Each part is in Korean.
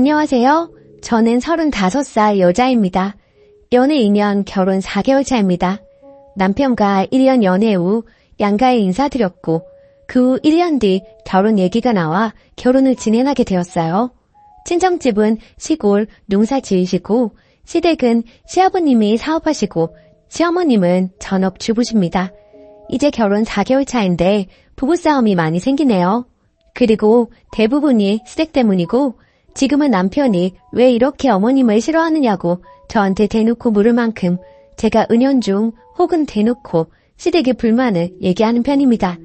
안녕하세요. 저는 35살 여자입니다. 연애 2년, 결혼 4개월 차입니다. 남편과 1년 연애 후 양가에 인사드렸고 그 후 1년 뒤 결혼 얘기가 나와 결혼을 진행하게 되었어요. 친정집은 시골 농사 지으시고 시댁은 시아버님이 사업하시고 시어머님은 전업주부십니다. 이제 결혼 4개월 차인데 부부싸움이 많이 생기네요. 그리고 대부분이 시댁 때문이고 지금은 남편이 왜 이렇게 어머님을 싫어하느냐고 저한테 대놓고 물을 만큼 제가 은연중 혹은 대놓고 시댁의 불만을 얘기하는 편입니다.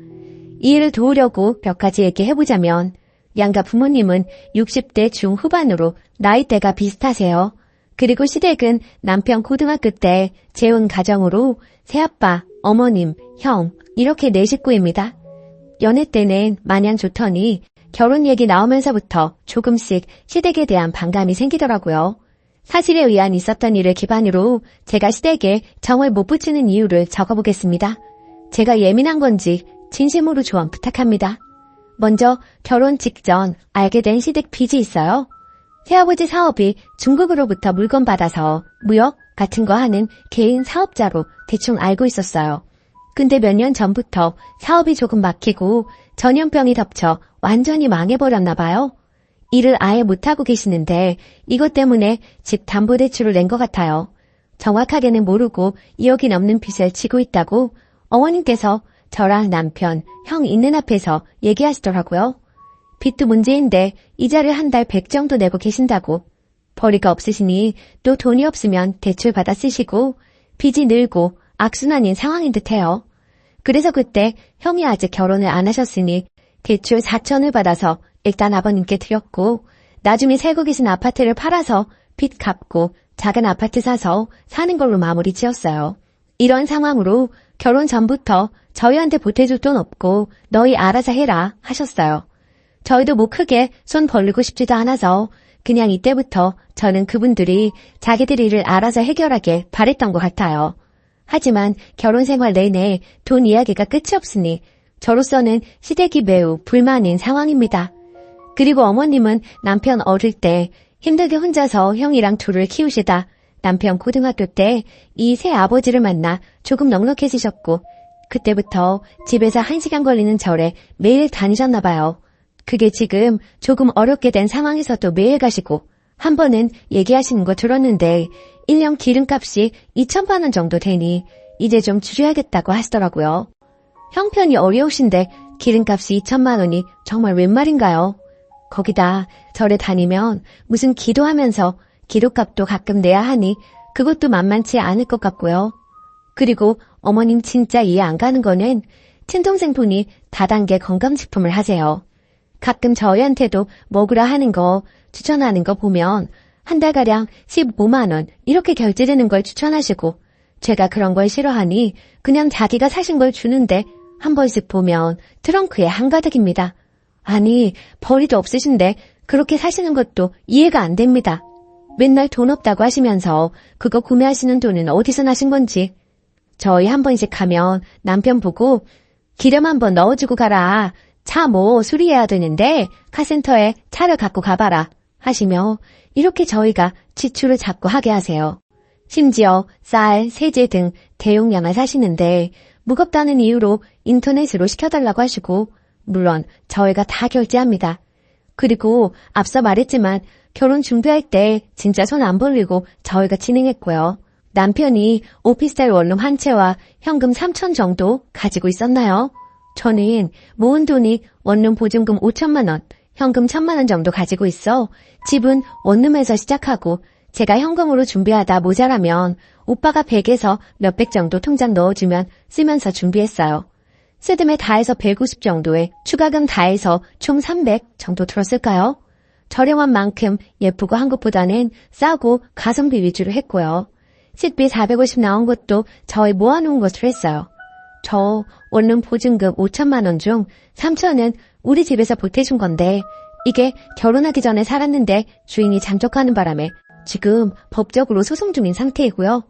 이 일을 도우려고 몇 가지 얘기해보자면 양가 부모님은 60대 중후반으로 나이대가 비슷하세요. 그리고 시댁은 남편 고등학교 때 재혼 가정으로 새아빠, 어머님, 형 이렇게 4식구입니다. 연애 때는 마냥 좋더니 결혼 얘기 나오면서부터 조금씩 시댁에 대한 반감이 생기더라고요. 사실에 의한 있었던 일을 기반으로 제가 시댁에 정을 못 붙이는 이유를 적어보겠습니다. 제가 예민한 건지 진심으로 조언 부탁합니다. 먼저 결혼 직전 알게 된 시댁 빚이 있어요. 새아버지 사업이 중국으로부터 물건 받아서 무역 같은 거 하는 개인 사업자로 대충 알고 있었어요. 근데 몇 년 전부터 사업이 조금 막히고 전염병이 덮쳐 완전히 망해버렸나 봐요. 일을 아예 못하고 계시는데 이것 때문에 집 담보대출을 낸 것 같아요. 정확하게는 모르고 2억이 넘는 빚을 지고 있다고 어머님께서 저랑 남편, 형 있는 앞에서 얘기하시더라고요. 빚도 문제인데 이자를 한 달 100 정도 내고 계신다고. 벌이가 없으시니 또 돈이 없으면 대출 받아 쓰시고 빚이 늘고 악순환인 상황인 듯해요. 그래서 그때 형이 아직 결혼을 안 하셨으니 대출 4천을 받아서 일단 아버님께 드렸고 나중에 살고 계신 아파트를 팔아서 빚 갚고 작은 아파트 사서 사는 걸로 마무리 지었어요. 이런 상황으로 결혼 전부터 저희한테 보태줄 돈 없고 너희 알아서 해라 하셨어요. 저희도 뭐 크게 손 벌리고 싶지도 않아서 그냥 이때부터 저는 그분들이 자기들 일을 알아서 해결하게 바랬던 것 같아요. 하지만 결혼 생활 내내 돈 이야기가 끝이 없으니 저로서는 시댁이 매우 불만인 상황입니다. 그리고 어머님은 남편 어릴 때 힘들게 혼자서 형이랑 둘을 키우시다 남편 고등학교 때 이 새 아버지를 만나 조금 넉넉해지셨고 그때부터 집에서 1시간 걸리는 절에 매일 다니셨나 봐요. 그게 지금 조금 어렵게 된 상황에서도 매일 가시고 한 번은 얘기하시는 거 들었는데 1년 기름값이 2천만 원 정도 되니 이제 좀 줄여야겠다고 하시더라고요. 형편이 어려우신데 기름값이 2천만 원이 정말 웬 말인가요? 거기다 절에 다니면 무슨 기도하면서 기도값도 가끔 내야 하니 그것도 만만치 않을 것 같고요. 그리고 어머님 진짜 이해 안 가는 거는 친동생 분이 다단계 건강식품을 하세요. 가끔 저희한테도 먹으라 하는 거 추천하는 거 보면 한 달가량 15만 원 이렇게 결제되는 걸 추천하시고 제가 그런 걸 싫어하니 그냥 자기가 사신 걸 주는데 한 번씩 보면 트렁크에 한가득입니다. 아니 벌이도 없으신데 그렇게 사시는 것도 이해가 안 됩니다. 맨날 돈 없다고 하시면서 그거 구매하시는 돈은 어디서 나신 건지. 저희 한 번씩 가면 남편 보고 기름 한번 넣어주고 가라. 차 뭐 수리해야 되는데 카센터에 차를 갖고 가봐라 하시며 이렇게 저희가 지출을 자꾸 하게 하세요. 심지어 쌀, 세제 등 대용량을 사시는데 무겁다는 이유로 인터넷으로 시켜달라고 하시고 물론 저희가 다 결제합니다. 그리고 앞서 말했지만 결혼 준비할 때 진짜 손 안 벌리고 저희가 진행했고요. 남편이 오피스텔 원룸 한 채와 현금 3천 정도 가지고 있었나요? 저는 모은 돈이 원룸 보증금 5천만 원, 현금 1,000만 원 정도 가지고 있어 집은 원룸에서 시작하고 제가 현금으로 준비하다 모자라면 오빠가 100에서 몇백 정도 통장 넣어주면 쓰면서 준비했어요. 쓰듬에 다 해서 150 정도에 추가금 다 해서 총 300 정도 들었을까요? 저렴한 만큼 예쁘고 한 것보다는 싸고 가성비 위주로 했고요. 식비 450 나온 것도 저희 모아놓은 것으로 했어요. 저 원룸 보증금 5천만 원 중 3천은 우리 집에서 보태준 건데 이게 결혼하기 전에 살았는데 주인이 잠적하는 바람에 지금 법적으로 소송 중인 상태이고요.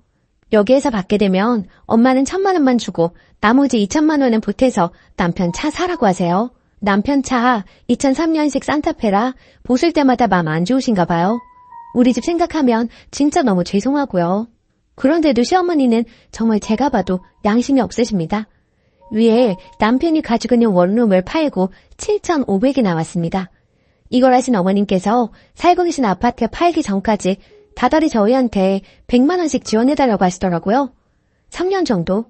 여기에서 받게 되면 엄마는 1,000만 원만 주고 나머지 2천만 원은 보태서 남편 차 사라고 하세요. 남편 차 2003년식 산타페라 보실 때마다 마음 안 좋으신가 봐요. 우리 집 생각하면 진짜 너무 죄송하고요. 그런데도 시어머니는 정말 제가 봐도 양심이 없으십니다. 위에 남편이 가지고 있는 원룸을 팔고 7,500이 나왔습니다. 이걸 하신 어머님께서 살고 계신 아파트 팔기 전까지 다달이 저희한테 100만 원씩 지원해달라고 하시더라고요. 3년 정도.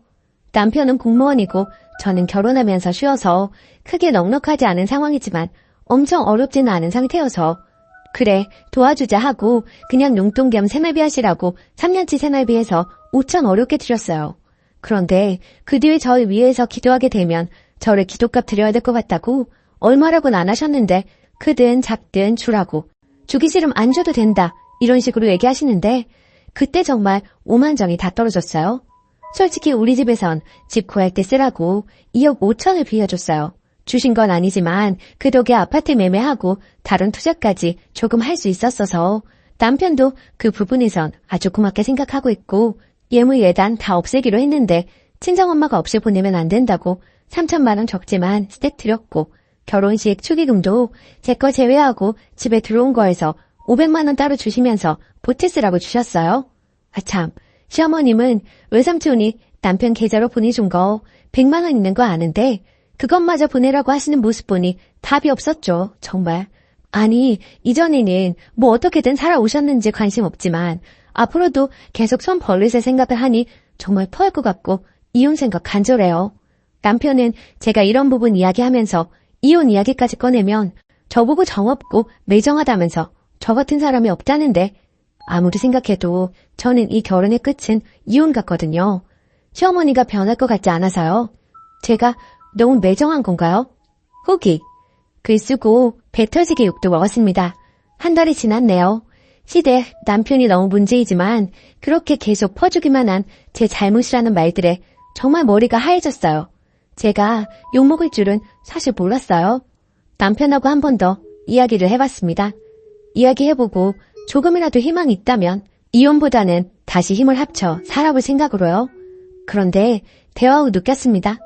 남편은 공무원이고 저는 결혼하면서 쉬어서 크게 넉넉하지 않은 상황이지만 엄청 어렵지는 않은 상태여서 그래 도와주자 하고 그냥 용돈 겸 생활비 하시라고 3년치 생활비에서 5천 어렵게 드렸어요. 그런데 그 뒤에 저희 위에서 기도하게 되면 저를 기도값 드려야 될 것 같다고 얼마라고는 안 하셨는데 크든 작든 주라고 주기 싫으면 안 줘도 된다 이런 식으로 얘기하시는데 그때 정말 오만정이 다 떨어졌어요. 솔직히 우리 집에선 집 구할 때 쓰라고 2억 5천을 빌려줬어요. 주신 건 아니지만 그 덕에 아파트 매매하고 다른 투자까지 조금 할 수 있었어서 남편도 그 부분에선 아주 고맙게 생각하고 있고 예물 예단 다 없애기로 했는데 친정엄마가 없이 보내면 안 된다고 3천만 원 적지만 스택 드렸고 결혼식 축의금도 제 거 제외하고 집에 들어온 거에서 500만 원 따로 주시면서 보태 쓰라고 주셨어요. 아참 시어머님은 외삼촌이 남편 계좌로 보내준 거 100만 원 있는 거 아는데 그것마저 보내라고 하시는 모습 보니 답이 없었죠. 정말. 아니 이전에는 뭐 어떻게든 살아오셨는지 관심 없지만 앞으로도 계속 손 벌리실 생각을 하니 정말 토할 것 같고 이혼 생각 간절해요. 남편은 제가 이런 부분 이야기하면서 이혼 이야기까지 꺼내면 저보고 정없고 매정하다면서 저 같은 사람이 없다는데 아무리 생각해도 저는 이 결혼의 끝은 이혼 같거든요. 시어머니가 변할 것 같지 않아서요. 제가 너무 매정한 건가요? 후기. 글 쓰고 배 터지게 욕도 먹었습니다. 한 달이 지났네요. 시대 남편이 너무 문제이지만 그렇게 계속 퍼주기만 한 제 잘못이라는 말들에 정말 머리가 하얘졌어요. 제가 욕먹을 줄은 사실 몰랐어요. 남편하고 한 번 더 이야기를 해봤습니다. 이야기해보고 조금이라도 희망이 있다면 이혼보다는 다시 힘을 합쳐 살아볼 생각으로요. 그런데 대화 후 느꼈습니다.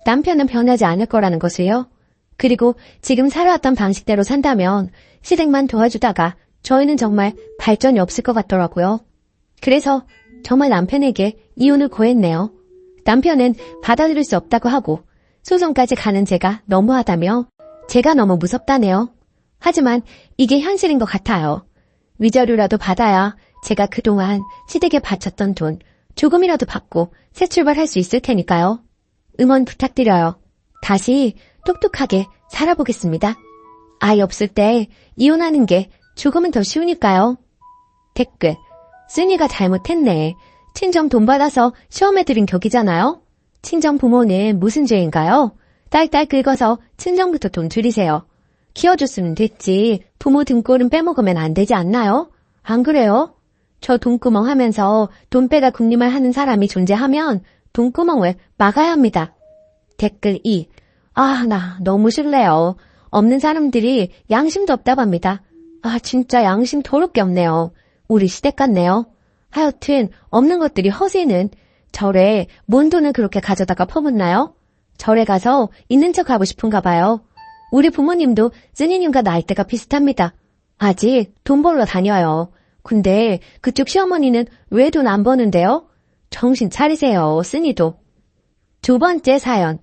남편은 변하지 않을 거라는 것을요. 그리고 지금 살아왔던 방식대로 산다면 시댁만 도와주다가 저희는 정말 발전이 없을 것 같더라고요. 그래서 정말 남편에게 이혼을 고했네요. 남편은 받아들일 수 없다고 하고 소송까지 가는 제가 너무하다며 제가 너무 무섭다네요. 하지만 이게 현실인 것 같아요. 위자료라도 받아야 제가 그동안 시댁에 바쳤던 돈 조금이라도 받고 새 출발할 수 있을 테니까요. 응원 부탁드려요. 다시 똑똑하게 살아보겠습니다. 아이 없을 때 이혼하는 게 조금은 더 쉬우니까요. 댓글. 쓰니가 잘못했네. 친정 돈 받아서 시험해드린 격이잖아요. 친정 부모는 무슨 죄인가요? 딸딸 긁어서 친정부터 돈 줄이세요. 키워줬으면 됐지. 부모 등골은 빼먹으면 안 되지 않나요? 안 그래요? 저 돈구멍 하면서 돈 빼다 군림을 하는 사람이 존재하면 돈구멍을 막아야 합니다. 댓글 2. 나 너무 싫네요. 없는 사람들이 양심도 없다고 합니다. 진짜 양심 더럽게 없네요. 우리 시댁 같네요. 하여튼 없는 것들이 허세는 절에 뭔 돈을 그렇게 가져다가 퍼붓나요? 절에 가서 있는 척 하고 싶은가 봐요. 우리 부모님도 쓰니님과 나이대가 비슷합니다. 아직 돈 벌러 다녀요. 근데 그쪽 시어머니는 왜 돈 안 버는데요? 정신 차리세요, 쓰니도. 두 번째 사연.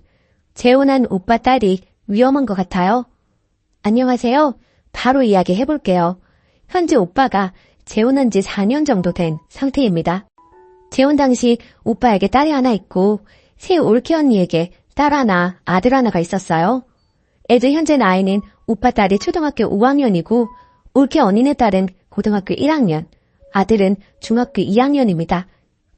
재혼한 오빠 딸이 위험한 것 같아요. 안녕하세요. 바로 이야기해볼게요. 현재 오빠가 재혼한 지 4년 정도 된 상태입니다. 재혼 당시 오빠에게 딸이 하나 있고 새 올케 언니에게 딸 하나, 아들 하나가 있었어요. 애들 현재 나이는 오빠 딸이 초등학교 5학년이고 올케 언니네 딸은 고등학교 1학년, 아들은 중학교 2학년입니다.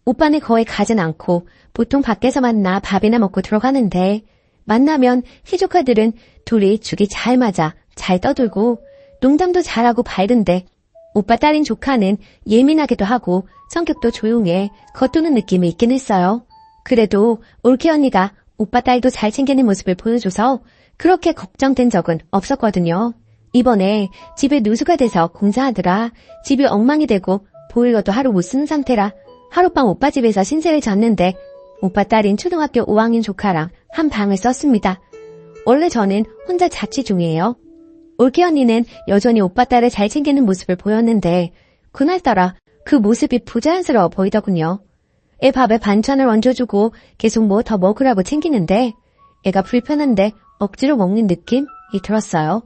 오빠는 거의 가진 않고 보통 밖에서 만나 밥이나 먹고 들어가는데 만나면 희조카들은 둘이 죽이 잘 맞아 잘 떠들고 농담도 잘하고 밝은데 오빠 딸인 조카는 예민하기도 하고 성격도 조용해 겉도는 느낌이 있긴 했어요. 그래도 올케 언니가 오빠 딸도 잘 챙기는 모습을 보여줘서 그렇게 걱정된 적은 없었거든요. 이번에 집에 누수가 돼서 공사하느라 집이 엉망이 되고 보일러도 하루 못 쓰는 상태라 하룻밤 오빠 집에서 신세를 졌는데 오빠 딸인 초등학교 5학년 조카랑 한 방을 썼습니다. 원래 저는 혼자 자취 중이에요. 올케 언니는 여전히 오빠 딸을 잘 챙기는 모습을 보였는데 그날따라 그 모습이 부자연스러워 보이더군요. 애 밥에 반찬을 얹어주고 계속 뭐 더 먹으라고 챙기는데 애가 불편한데 억지로 먹는 느낌이 들었어요.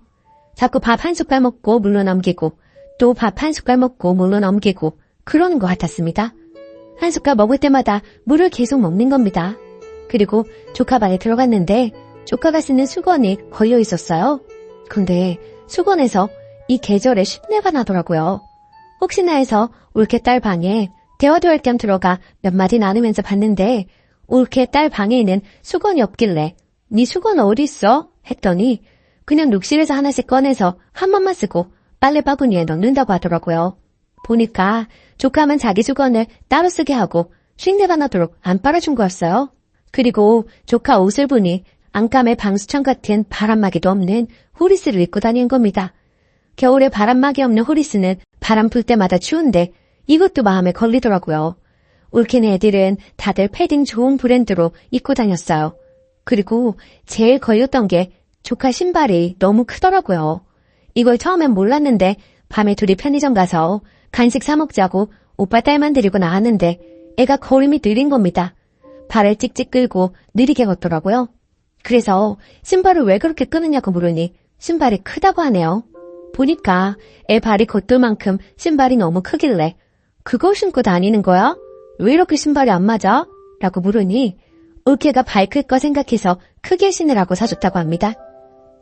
자꾸 밥 한 숟갈 먹고 물로 넘기고 또 밥 한 숟갈 먹고 물로 넘기고 그러는 것 같았습니다. 한 숟갈 먹을 때마다 물을 계속 먹는 겁니다. 그리고 조카 방에 들어갔는데 조카가 쓰는 수건이 걸려 있었어요. 근데 수건에서 이 계절에 쉰내가 나더라고요. 혹시나 해서 올케 딸 방에 대화도 할 겸 들어가 몇 마디 나누면서 봤는데 올케 딸 방에는 수건이 없길래 네 수건 어디 있어? 했더니 그냥 욕실에서 하나씩 꺼내서 한 번만 쓰고 빨래 바구니에 넣는다고 하더라고요. 보니까 조카만 자기 수건을 따로 쓰게 하고 쉰내가 나도록 안 빨아준 거였어요. 그리고 조카 옷을 보니 안감에 방수천 같은 바람막이도 없는 후리스를 입고 다니는 겁니다. 겨울에 바람막이 없는 후리스는 바람 불 때마다 추운데 이것도 마음에 걸리더라고요. 올케네 애들은 다들 패딩 좋은 브랜드로 입고 다녔어요. 그리고 제일 걸렸던 게 조카 신발이 너무 크더라고요. 이걸 처음엔 몰랐는데 밤에 둘이 편의점 가서 간식 사 먹자고 오빠 딸만 데리고 나왔는데 애가 걸음이 느린 겁니다. 발을 찍찍 끌고 느리게 걷더라고요. 그래서 신발을 왜 그렇게 끄느냐고 물으니 신발이 크다고 하네요. 보니까 애 발이 걷돌 만큼 신발이 너무 크길래 그걸 신고 다니는 거야? 왜 이렇게 신발이 안 맞아? 라고 물으니 올케가 발 클 거 생각해서 크게 신으라고 사줬다고 합니다.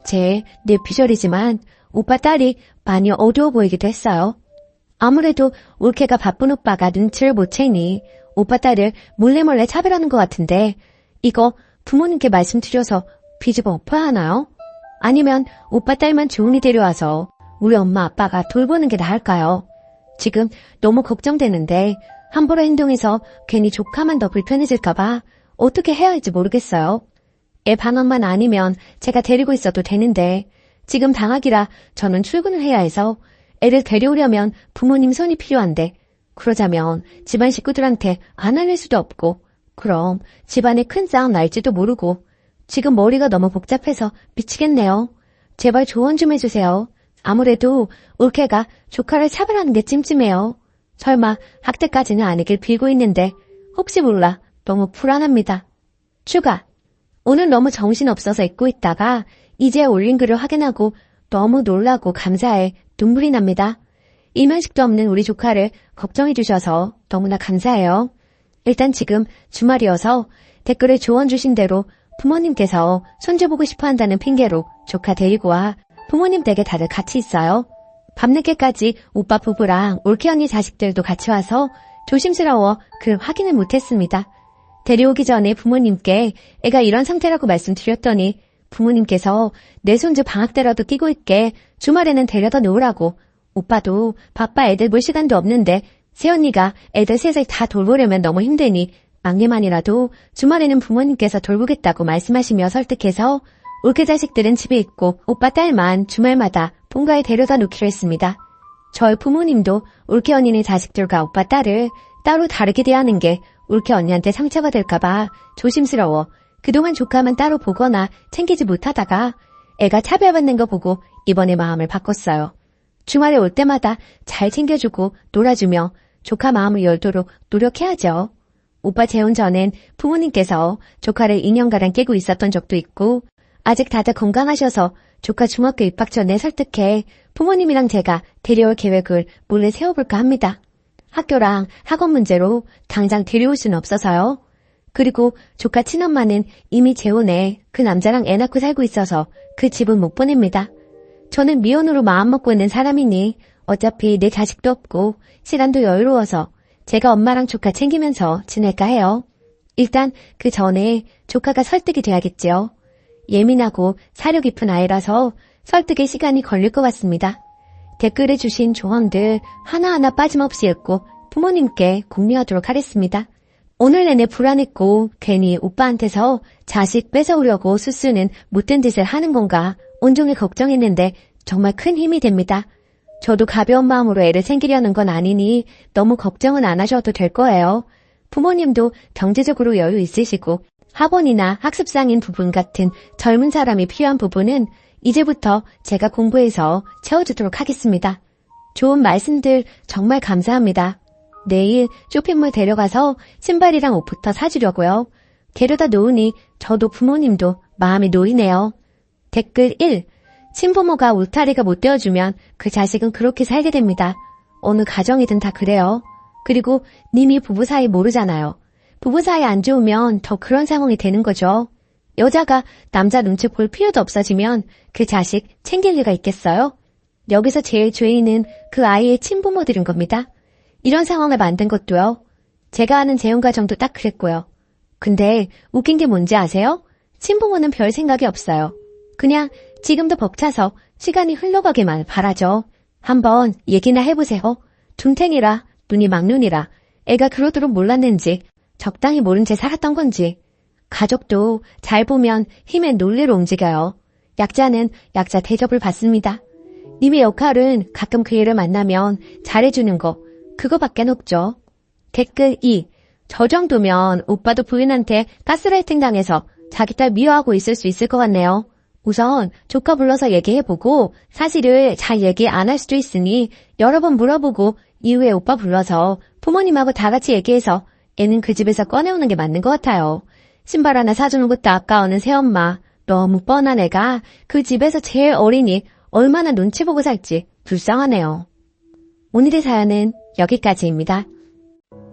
제 뇌피셜이지만 오빠 딸이 많이 어두워 보이기도 했어요. 아무래도 올케가 바쁜 오빠가 눈치를 못 채니 오빠 딸을 몰래 차별하는 것 같은데 이거 부모님께 말씀드려서 뒤집어 엎어야 하나요? 아니면 오빠 딸만 조용히 데려와서 우리 엄마 아빠가 돌보는 게 나을까요? 지금 너무 걱정되는데 함부로 행동해서 괜히 조카만 더 불편해질까봐 어떻게 해야 할지 모르겠어요. 애 방학만 아니면 제가 데리고 있어도 되는데 지금 방학이라 저는 출근을 해야 해서 애를 데려오려면 부모님 손이 필요한데 그러자면 집안 식구들한테 안 알릴 수도 없고 그럼 집안에 큰 싸움 날지도 모르고 지금 머리가 너무 복잡해서 미치겠네요. 제발 조언 좀 해주세요. 아무래도 올케가 조카를 차별하는 게 찜찜해요. 설마 학대까지는 아니길 빌고 있는데 혹시 몰라 너무 불안합니다. 추가. 오늘 너무 정신없어서 잊고 있다가 이제 올린 글을 확인하고 너무 놀라고 감사해 눈물이 납니다. 이면식도 없는 우리 조카를 걱정해 주셔서 너무나 감사해요. 일단 지금 주말이어서 댓글에 조언 주신 대로 부모님께서 손주 보고 싶어 한다는 핑계로 조카 데리고 와 부모님 댁에 다들 같이 있어요. 밤늦게까지 오빠 부부랑 올케 언니 자식들도 같이 와서 조심스러워 글 확인을 못했습니다. 데려오기 전에 부모님께 애가 이런 상태라고 말씀드렸더니 부모님께서 내 손주 방학 때라도 끼고 있게 주말에는 데려다 놓으라고 오빠도 바빠 애들 볼 시간도 없는데 새언니가 애들 셋을 다 돌보려면 너무 힘드니 막내만이라도 주말에는 부모님께서 돌보겠다고 말씀하시며 설득해서 올케 자식들은 집에 있고 오빠 딸만 주말마다 본가에 데려다 놓기로 했습니다. 저희 부모님도 올케 언니네 자식들과 오빠 딸을 따로 다르게 대하는 게 올케 언니한테 상처가 될까봐 조심스러워 그동안 조카만 따로 보거나 챙기지 못하다가 애가 차별받는 거 보고 이번에 마음을 바꿨어요. 주말에 올 때마다 잘 챙겨주고 놀아주며 조카 마음을 열도록 노력해야죠. 오빠 재혼 전엔 부모님께서 조카를 2년가량 깨고 있었던 적도 있고 아직 다들 건강하셔서 조카 중학교 입학 전에 설득해 부모님이랑 제가 데려올 계획을 몰래 세워볼까 합니다. 학교랑 학원 문제로 당장 데려올 수는 없어서요. 그리고 조카 친엄마는 이미 재혼해 그 남자랑 애 낳고 살고 있어서 그 집은 못 보냅니다. 저는 미혼으로 마음먹고 있는 사람이니 어차피 내 자식도 없고 시간도 여유로워서 제가 엄마랑 조카 챙기면서 지낼까 해요. 일단 그 전에 조카가 설득이 돼야겠지요. 예민하고 사려 깊은 아이라서 설득에 시간이 걸릴 것 같습니다. 댓글에 주신 조언들 하나하나 빠짐없이 읽고 부모님께 공유하도록 하겠습니다. 오늘 내내 불안했고 괜히 오빠한테서 자식 뺏어오려고 수수는 못된 짓을 하는 건가 온종일 걱정했는데 정말 큰 힘이 됩니다. 저도 가벼운 마음으로 애를 챙기려는 건 아니니 너무 걱정은 안 하셔도 될 거예요. 부모님도 경제적으로 여유 있으시고 학원이나 학습상인 부분 같은 젊은 사람이 필요한 부분은 이제부터 제가 공부해서 채워주도록 하겠습니다. 좋은 말씀들 정말 감사합니다. 내일 쇼핑몰 데려가서 신발이랑 옷부터 사주려고요. 데려다 놓으니 저도 부모님도 마음이 놓이네요. 댓글 1. 친부모가 울타리가 못 되어주면 그 자식은 그렇게 살게 됩니다. 어느 가정이든 다 그래요. 그리고 님이 부부 사이 모르잖아요. 부부 사이 안 좋으면 더 그런 상황이 되는 거죠. 여자가 남자 눈치 볼 필요도 없어지면 그 자식 챙길 리가 있겠어요? 여기서 제일 죄인은 그 아이의 친부모들인 겁니다. 이런 상황을 만든 것도요. 제가 아는 재혼가정도 딱 그랬고요. 근데 웃긴 게 뭔지 아세요? 친부모는 별 생각이 없어요. 그냥 지금도 벅차서 시간이 흘러가기만 바라죠. 한번 얘기나 해보세요. 둔탱이라 눈이 막눈이라 애가 그러도록 몰랐는지 적당히 모른 채 살았던 건지. 가족도 잘 보면 힘의 논리로 움직여요. 약자는 약자 대접을 받습니다. 님의 역할은 가끔 그 애를 만나면 잘해주는 거, 그거밖엔 없죠. 댓글 2. 저 정도면 오빠도 부인한테 가스라이팅 당해서 자기 딸 미워하고 있을 수 있을 것 같네요. 우선 조카 불러서 얘기해보고 사실을 잘 얘기 안 할 수도 있으니 여러 번 물어보고 이후에 오빠 불러서 부모님하고 다 같이 얘기해서 애는 그 집에서 꺼내오는 게 맞는 것 같아요. 신발 하나 사주는 것도 아까워하는 새엄마. 너무 뻔한 애가 그 집에서 제일 어리니 얼마나 눈치 보고 살지 불쌍하네요. 오늘의 사연은 여기까지입니다.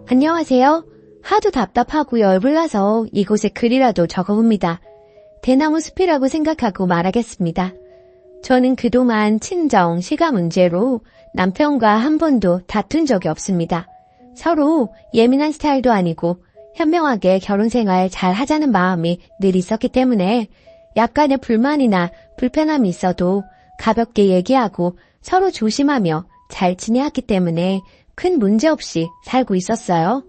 안녕하세요. 하도 답답하고 열불나서 이곳에 글이라도 적어봅니다. 대나무 숲이라고 생각하고 말하겠습니다. 저는 그동안 친정, 시가 문제로 남편과 한 번도 다툰 적이 없습니다. 서로 예민한 스타일도 아니고 현명하게 결혼생활 잘 하자는 마음이 늘 있었기 때문에 약간의 불만이나 불편함이 있어도 가볍게 얘기하고 서로 조심하며 잘 지내왔기 때문에 큰 문제 없이 살고 있었어요.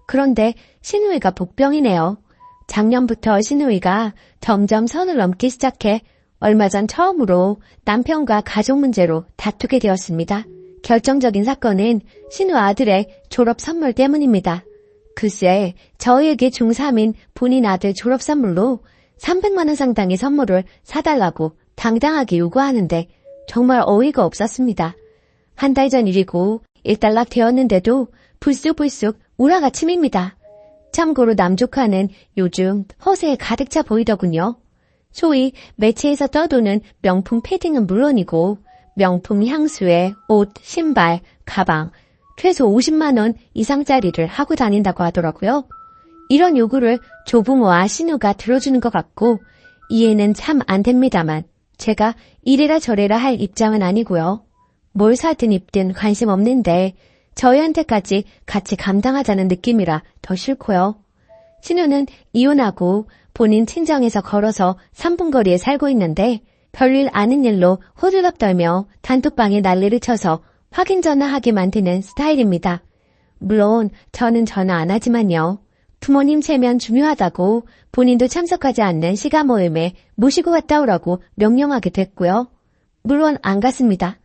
그런데 신우이가 복병이네요. 작년부터 신우이가 점점 선을 넘기 시작해 얼마 전 처음으로 남편과 가족 문제로 다투게 되었습니다. 결정적인 사건은 신우 아들의 졸업 선물 때문입니다. 글쎄, 저희에게 중3인 본인 아들 졸업 선물로 300만 원 상당의 선물을 사달라고 당당하게 요구하는데 정말 어이가 없었습니다. 한 달 전 일이고 일단락 되었는데도 불쑥불쑥 우라가침입니다. 참고로 남조카는 요즘 허세에 가득 차 보이더군요. 소위 매체에서 떠도는 명품 패딩은 물론이고 명품 향수에 옷, 신발, 가방, 최소 50만 원 이상짜리를 하고 다닌다고 하더라고요. 이런 요구를 조부모와 신우가 들어주는 것 같고 이해는 참 안 됩니다만 제가 이래라 저래라 할 입장은 아니고요. 뭘 사든 입든 관심 없는데 저희한테까지 같이 감당하자는 느낌이라 더 싫고요. 신우는 이혼하고 본인 친정에서 걸어서 3분 거리에 살고 있는데 별일 아닌 일로 호들갑 떨며 단톡방에 난리를 쳐서 확인 전화하게 만드는 스타일입니다. 물론 저는 전화 안 하지만요. 부모님 체면 중요하다고 본인도 참석하지 않는 시가 모임에 모시고 갔다 오라고 명령하게 됐고요. 물론 안 갔습니다.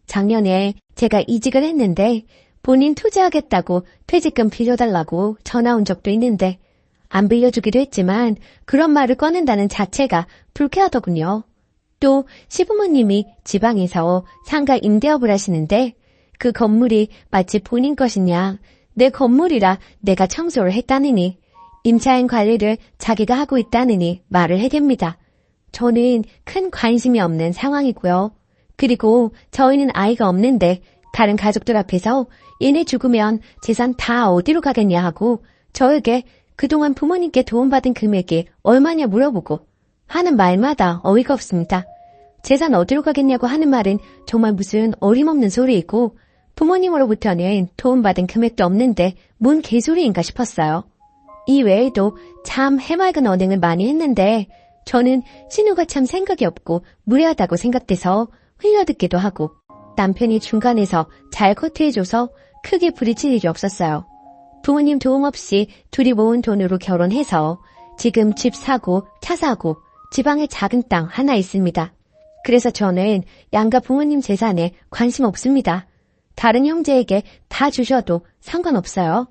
작년에 제가 이직을 했는데 본인 투자하겠다고 퇴직금 빌려달라고 전화 온 적도 있는데 안 빌려주기도 했지만 그런 말을 꺼낸다는 자체가 불쾌하더군요. 또 시부모님이 지방에서 상가 임대업을 하시는데 그 건물이 마치 본인 것이냐 내 건물이라 내가 청소를 했다느니 임차인 관리를 자기가 하고 있다느니 말을 해댑니다. 저는 큰 관심이 없는 상황이고요. 그리고 저희는 아이가 없는데 다른 가족들 앞에서 얘네 죽으면 재산 다 어디로 가겠냐 하고 저에게 그동안 부모님께 도움받은 금액이 얼마냐 물어보고 하는 말마다 어이가 없습니다. 재산 어디로 가겠냐고 하는 말은 정말 무슨 어림없는 소리이고 부모님으로부터는 도움받은 금액도 없는데 뭔 개소리인가 싶었어요. 이 외에도 참 해맑은 언행을 많이 했는데 저는 신우가 참 생각이 없고 무례하다고 생각돼서 흘려듣기도 하고 남편이 중간에서 잘 커트해줘서 크게 부딪힐 일이 없었어요. 부모님 도움 없이 둘이 모은 돈으로 결혼해서 지금 집 사고 차 사고 지방에 작은 땅 하나 있습니다. 그래서 저는 양가 부모님 재산에 관심 없습니다. 다른 형제에게 다 주셔도 상관없어요.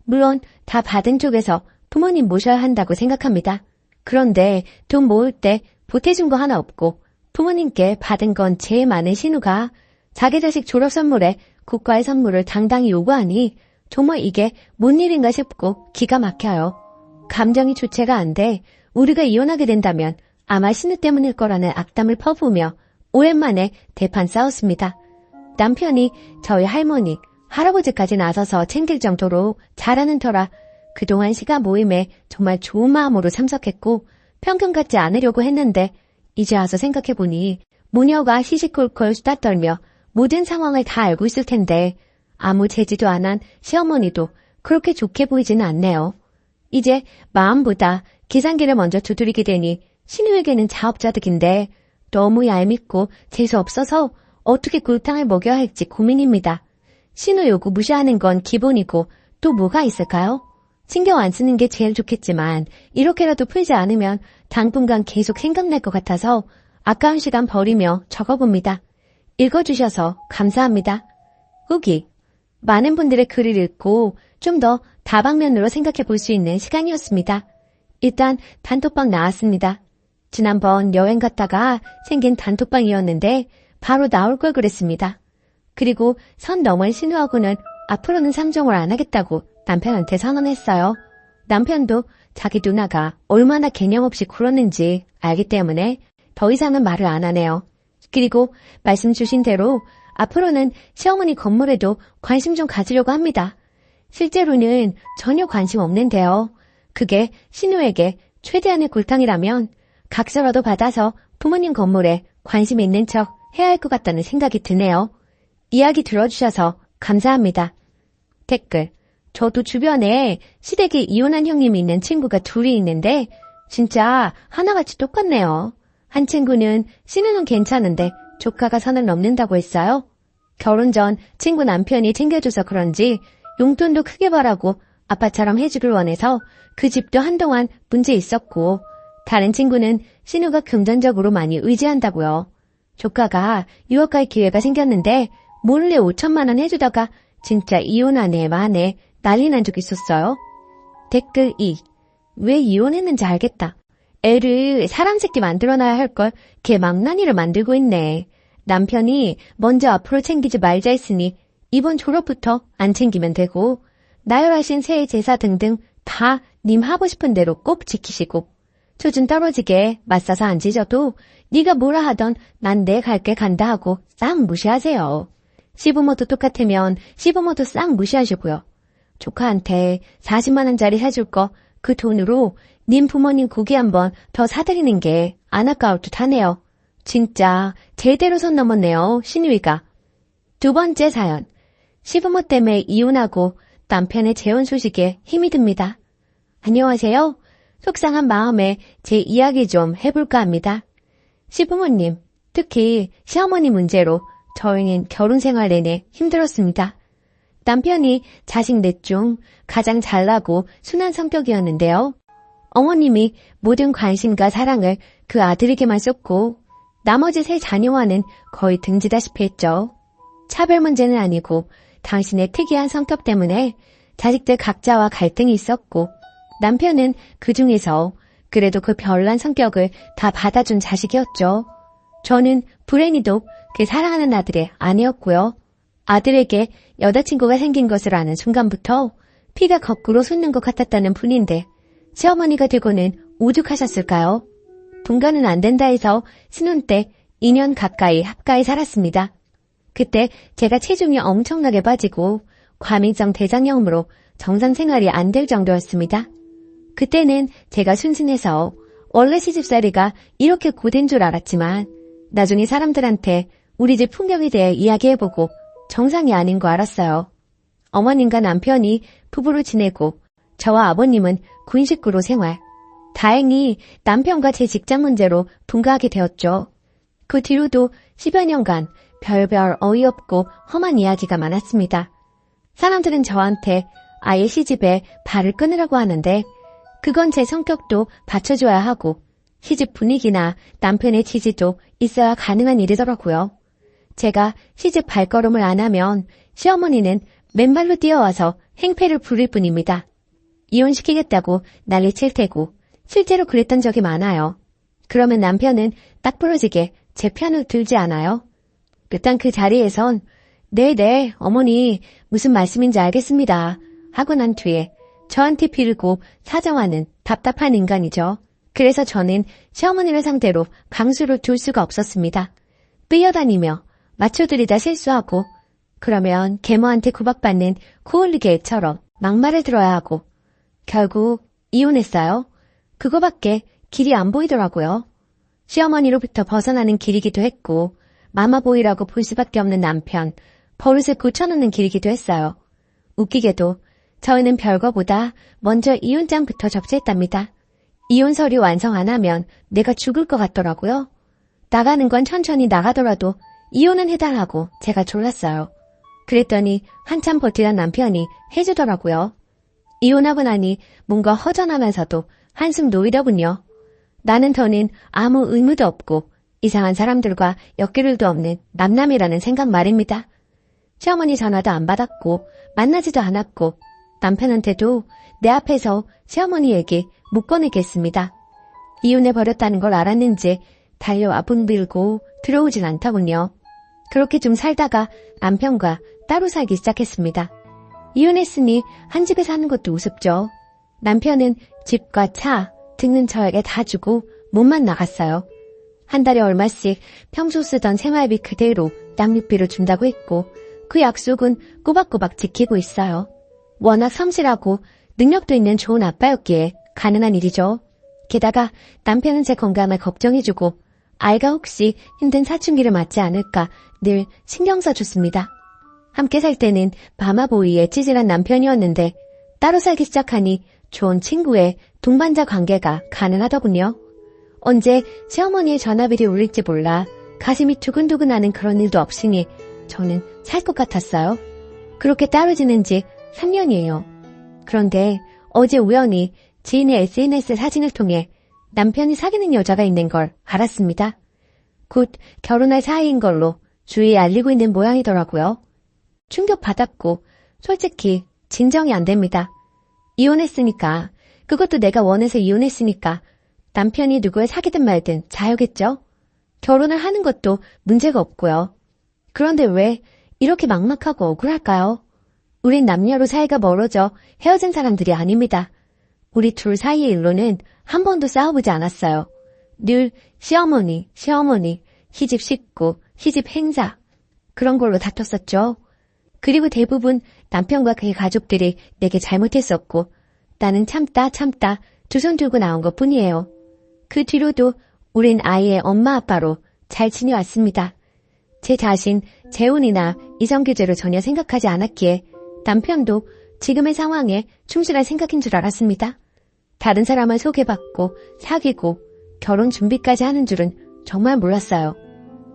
물론 다 받은 쪽에서 부모님 모셔야 한다고 생각합니다. 그런데 돈 모을 때 보태준 거 하나 없고 부모님께 받은 건 제일 많은 신우가 자기 자식 졸업 선물에 국가의 선물을 당당히 요구하니 정말 이게 뭔 일인가 싶고 기가 막혀요. 감정이 주체가 안 돼 우리가 이혼하게 된다면 아마 신우 때문일 거라는 악담을 퍼부으며 오랜만에 대판 싸웠습니다. 남편이 저희 할머니, 할아버지까지 나서서 챙길 정도로 잘하는 터라 그동안 시가 모임에 정말 좋은 마음으로 참석했고 평균 같지 않으려고 했는데 이제 와서 생각해보니 모녀가 시시콜콜 수다 떨며 모든 상황을 다 알고 있을 텐데 아무 제지도 안 한 시어머니도 그렇게 좋게 보이지는 않네요. 이제 마음보다 계산기를 먼저 두드리게 되니 신우에게는 자업자득인데 너무 얄밉고 재수없어서 어떻게 굴탕을 먹여야 할지 고민입니다. 신우 요구 무시하는 건 기본이고 또 뭐가 있을까요? 신경 안 쓰는 게 제일 좋겠지만 이렇게라도 풀지 않으면 당분간 계속 생각날 것 같아서 아까운 시간 버리며 적어봅니다. 읽어주셔서 감사합니다. 후기. 많은 분들의 글을 읽고 좀 더 다방면으로 생각해 볼 수 있는 시간이었습니다. 일단 단톡방 나왔습니다. 지난번 여행 갔다가 생긴 단톡방이었는데 바로 나올 걸 그랬습니다. 그리고 선 넘은 신우하고는 앞으로는 상종을 안 하겠다고 남편한테 선언했어요. 남편도 자기 누나가 얼마나 개념 없이 굴었는지 알기 때문에 더 이상은 말을 안 하네요. 그리고 말씀 주신 대로 앞으로는 시어머니 건물에도 관심 좀 가지려고 합니다. 실제로는 전혀 관심 없는데요. 그게 신우에게 최대한의 골탕이라면 각서라도 받아서 부모님 건물에 관심 있는 척 해야 할 것 같다는 생각이 드네요. 이야기 들어주셔서 감사합니다. 댓글. 저도 주변에 시댁에 이혼한 형님이 있는 친구가 둘이 있는데 진짜 하나같이 똑같네요. 한 친구는 신우는 괜찮은데 조카가 선을 넘는다고 했어요. 결혼 전 친구 남편이 챙겨줘서 그런지 용돈도 크게 벌라고 아빠처럼 해주길 원해서 그 집도 한동안 문제 있었고 다른 친구는 신우가 금전적으로 많이 의지한다고요. 조카가 유학 갈 기회가 생겼는데 몰래 5천만 원 해주다가 진짜 이혼하네 마네 난리 난 적 있었어요. 댓글 2. 왜 이혼했는지 알겠다. 애를 사람 새끼 만들어놔야 할걸 걔 망나니를 만들고 있네. 남편이 먼저 앞으로 챙기지 말자 했으니 이번 졸업부터 안 챙기면 되고 나열하신 새해 제사 등등 다 님 하고 싶은 대로 꼭 지키시고 초준 떨어지게 맞서서 안 짖어도 네가 뭐라 하던 난 내 갈 길 간다 하고 싹 무시하세요. 시부모도 똑같으면 시부모도 싹 무시하시고요. 조카한테 40만 원짜리 사줄 거 그 돈으로 님 부모님 고기 한번 더 사드리는 게 안 아까울 듯 하네요. 진짜 제대로 선 넘었네요. 신우이가. 두 번째 사연. 시부모 때문에 이혼하고 남편의 재혼 소식에 힘이 듭니다. 안녕하세요. 속상한 마음에 제 이야기 좀 해볼까 합니다. 시부모님, 특히 시어머니 문제로 저희는 결혼 생활 내내 힘들었습니다. 남편이 자식 넷 중 가장 잘나고 순한 성격이었는데요. 어머님이 모든 관심과 사랑을 그 아들에게만 쏟고 나머지 세 자녀와는 거의 등지다시피 했죠. 차별 문제는 아니고 당신의 특이한 성격 때문에 자식들 각자와 갈등이 있었고 남편은 그 중에서 그래도 그 별난 성격을 다 받아준 자식이었죠. 저는 불행히도 그 사랑하는 아들의 아내였고요. 아들에게 여자친구가 생긴 것을 아는 순간부터 피가 거꾸로 솟는 것 같았다는 분인데 시어머니가 되고는 오죽하셨을까요? 분가는 안 된다 해서 신혼 때 2년 가까이 합가에 살았습니다. 그때 제가 체중이 엄청나게 빠지고 과민성 대장염으로 정상 생활이 안 될 정도였습니다. 그때는 제가 순진해서 원래 시집살이가 이렇게 고된 줄 알았지만 나중에 사람들한테 우리 집 풍경에 대해 이야기해보고 정상이 아닌 거 알았어요. 어머님과 남편이 부부로 지내고 저와 아버님은 군 식구로 생활. 다행히 남편과 제 직장 문제로 분가하게 되었죠. 그 뒤로도 10여 년간 별별 어이없고 험한 이야기가 많았습니다. 사람들은 저한테 아예 시집에 발을 끊으라고 하는데 그건 제 성격도 받쳐줘야 하고 시집 분위기나 남편의 지지도 있어야 가능한 일이더라고요. 제가 시집 발걸음을 안 하면 시어머니는 맨발로 뛰어와서 행패를 부릴 뿐입니다. 이혼시키겠다고 난리칠 테고 실제로 그랬던 적이 많아요. 그러면 남편은 딱 부러지게 제 편을 들지 않아요. 일단 그 자리에선 네네 어머니 무슨 말씀인지 알겠습니다 하고 난 뒤에 저한테 빌고 사정하는 답답한 인간이죠. 그래서 저는 시어머니를 상대로 강수를 둘 수가 없었습니다. 뛰어다니며 맞춰들이다 실수하고 그러면 계모한테 구박받는 코올리게 애처럼 막말을 들어야 하고 결국 이혼했어요. 그거밖에 길이 안 보이더라고요. 시어머니로부터 벗어나는 길이기도 했고 마마보이라고 볼 수밖에 없는 남편, 버릇을 고쳐놓는 길이기도 했어요. 웃기게도 저희는 별거보다 먼저 이혼장부터 접수했답니다. 이혼 서류 완성 안 하면 내가 죽을 것 같더라고요. 나가는 건 천천히 나가더라도 이혼은 해달라고 제가 졸랐어요. 그랬더니 한참 버티던 남편이 해주더라고요. 이혼하고 나니 뭔가 허전하면서도 한숨 놓이더군요. 나는 더는 아무 의무도 없고 이상한 사람들과 엮일 일도 없는 남남이라는 생각 말입니다. 시어머니 전화도 안 받았고 만나지도 않았고 남편한테도 내 앞에서 시어머니 얘기 못 꺼내겠습니다. 이혼해버렸다는 걸 알았는지 달려와 분빌고 들어오진 않더군요. 그렇게 좀 살다가 남편과 따로 살기 시작했습니다. 이혼했으니 한 집에 사는 것도 우습죠. 남편은 집과 차, 듣는 저에게 다 주고 몸만 나갔어요. 한 달에 얼마씩 평소 쓰던 생활비 그대로 양육비를 준다고 했고 그 약속은 꼬박꼬박 지키고 있어요. 워낙 성실하고 능력도 있는 좋은 아빠였기에 가능한 일이죠. 게다가 남편은 제 건강을 걱정해주고 아이가 혹시 힘든 사춘기를 맞지 않을까 늘 신경 써줬습니다. 함께 살 때는 마마보이에 찌질한 남편이었는데 따로 살기 시작하니 좋은 친구의 동반자 관계가 가능하더군요. 언제 시어머니의 전화벨이 울릴지 몰라 가슴이 두근두근하는 그런 일도 없으니 저는 살 것 같았어요. 그렇게 따로 지낸 지 3년이에요. 그런데 어제 우연히 지인의 SNS 사진을 통해 남편이 사귀는 여자가 있는 걸 알았습니다. 곧 결혼할 사이인 걸로 주위에 알리고 있는 모양이더라고요. 충격받았고 솔직히 진정이 안 됩니다. 이혼했으니까 그것도 내가 원해서 이혼했으니까 남편이 누구를 사귀든 말든 자유겠죠? 결혼을 하는 것도 문제가 없고요. 그런데 왜 이렇게 막막하고 억울할까요? 우린 남녀로 사이가 멀어져 헤어진 사람들이 아닙니다. 우리 둘 사이의 일로는 한 번도 싸워보지 않았어요. 늘 시어머니, 시집 식구, 시집 행사 그런 걸로 다퉜었죠. 그리고 대부분 남편과 그의 가족들이 내게 잘못했었고 나는 참다 두 손 들고 나온 것뿐이에요. 그 뒤로도 우린 아이의 엄마 아빠로 잘 지내왔습니다. 제 자신, 재혼이나 이성교제로 전혀 생각하지 않았기에 남편도 지금의 상황에 충실할 생각인 줄 알았습니다. 다른 사람을 소개받고 사귀고 결혼 준비까지 하는 줄은 정말 몰랐어요.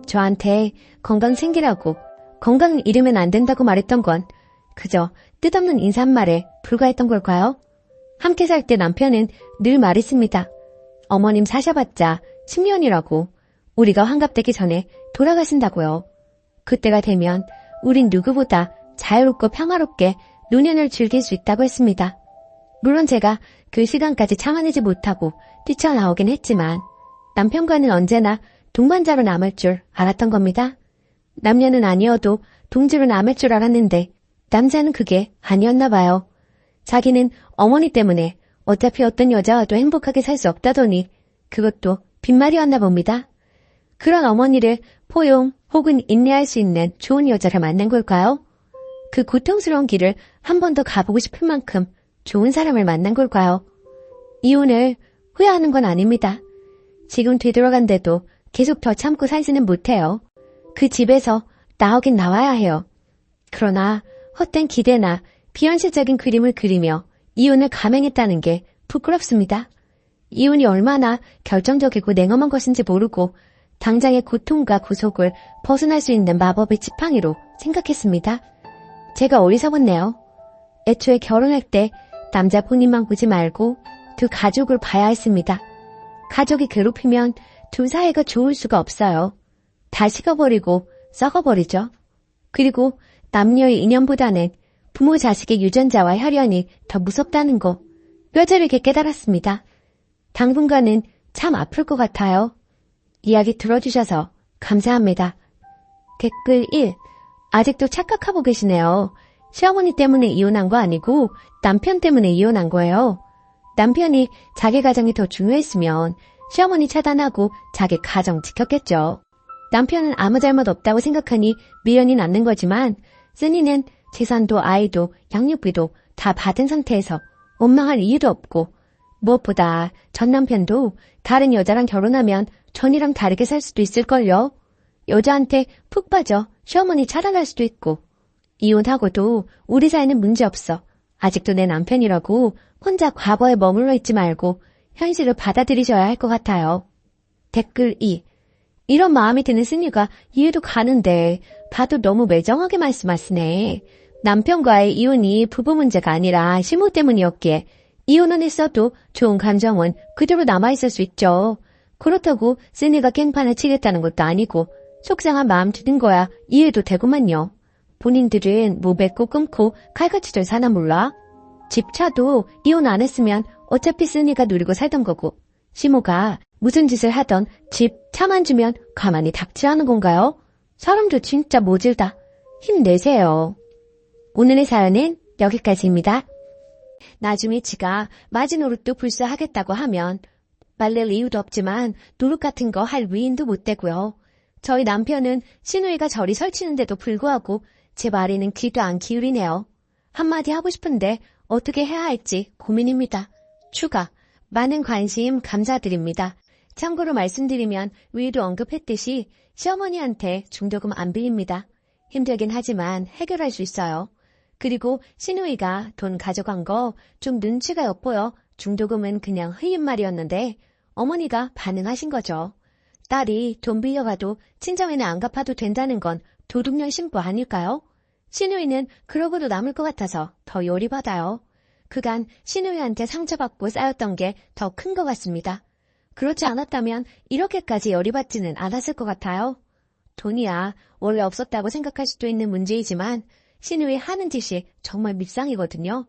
저한테 건강 챙기라고 건강 잃으면 안 된다고 말했던 건 그저 뜻없는 인사말에 불과했던 걸까요? 함께 살 때 남편은 늘 말했습니다. 어머님 사셔봤자 10년이라고 우리가 환갑되기 전에 돌아가신다고요. 그때가 되면 우린 누구보다 자유롭고 평화롭게 노년을 즐길 수 있다고 했습니다. 물론 제가 그 시간까지 참아내지 못하고 뛰쳐나오긴 했지만 남편과는 언제나 동반자로 남을 줄 알았던 겁니다. 남녀는 아니어도 동지로 남을 줄 알았는데 남자는 그게 아니었나 봐요. 자기는 어머니 때문에 어차피 어떤 여자와도 행복하게 살 수 없다더니 그것도 빈말이었나 봅니다. 그런 어머니를 포용 혹은 인내할 수 있는 좋은 여자를 만난 걸까요? 그 고통스러운 길을 한 번 더 가보고 싶을 만큼 좋은 사람을 만난 걸까요? 이혼을 후회하는 건 아닙니다. 지금 되돌아간데도 계속 더 참고 살지는 못해요. 그 집에서 나오긴 나와야 해요. 그러나 헛된 기대나 비현실적인 그림을 그리며 이혼을 감행했다는 게 부끄럽습니다. 이혼이 얼마나 결정적이고 냉엄한 것인지 모르고 당장의 고통과 구속을 벗어날 수 있는 마법의 지팡이로 생각했습니다. 제가 어리석었네요. 애초에 결혼할 때 남자 본인만 보지 말고 두 가족을 봐야 했습니다. 가족이 괴롭히면 두 사이가 좋을 수가 없어요. 다 식어버리고 썩어버리죠. 그리고 남녀의 인연보다는 부모 자식의 유전자와 혈연이 더 무섭다는 거 뼈저리게 깨달았습니다. 당분간은 참 아플 것 같아요. 이야기 들어주셔서 감사합니다. 댓글 1. 아직도 착각하고 계시네요. 시어머니 때문에 이혼한 거 아니고 남편 때문에 이혼한 거예요. 남편이 자기 가정이 더 중요했으면 시어머니 차단하고 자기 가정 지켰겠죠. 남편은 아무 잘못 없다고 생각하니 미련이 남는 거지만 쓰니는 재산도 아이도 양육비도 다 받은 상태에서 원망할 이유도 없고 무엇보다 전 남편도 다른 여자랑 결혼하면 전이랑 다르게 살 수도 있을걸요. 여자한테 푹 빠져 시어머니 차단할 수도 있고 이혼하고도 우리 사이는 문제없어. 아직도 내 남편이라고 혼자 과거에 머물러 있지 말고 현실을 받아들이셔야 할 것 같아요. 댓글 2. 이런 마음이 드는 쓰니가 이해도 가는데 봐도 너무 매정하게 말씀하시네. 남편과의 이혼이 부부 문제가 아니라 시모 때문이었기에 이혼은 했어도 좋은 감정은 그대로 남아있을 수 있죠. 그렇다고 쓰니가 깽판을 치겠다는 것도 아니고 속상한 마음 드는 거야 이해도 되구만요. 본인들은 뭐 맺고 끊고 칼같이들 사나 몰라? 집 차도 이혼 안 했으면 어차피 쓰니가 누리고 살던 거고 시모가 무슨 짓을 하던 집 차만 주면 가만히 닥치 하는 건가요? 사람도 진짜 모질다. 힘내세요. 오늘의 사연은 여기까지입니다. 나중에 지가 마지노릇도 불사하겠다고 하면 말릴 이유도 없지만 노릇 같은 거 할 위인도 못 되고요. 저희 남편은 시누이가 저리 설치는데도 불구하고 제 말에는 귀도 안 기울이네요. 한마디 하고 싶은데 어떻게 해야 할지 고민입니다. 추가, 많은 관심 감사드립니다. 참고로 말씀드리면 위에도 언급했듯이 시어머니한테 중도금 안 빌립니다. 힘들긴 하지만 해결할 수 있어요. 그리고 시누이가 돈 가져간 거 좀 눈치가 엿보여 중도금은 그냥 흐인 말이었는데 어머니가 반응하신 거죠. 딸이 돈 빌려가도 친정에는 안 갚아도 된다는 건 도둑년 신부 아닐까요? 시누이는 그러고도 남을 것 같아서 더 열이받아요. 그간 시누이한테 상처받고 쌓였던 게 더 큰 것 같습니다. 그렇지 않았다면 이렇게까지 열이받지는 않았을 것 같아요. 돈이야 원래 없었다고 생각할 수도 있는 문제이지만 시누이 하는 짓이 정말 밉상이거든요.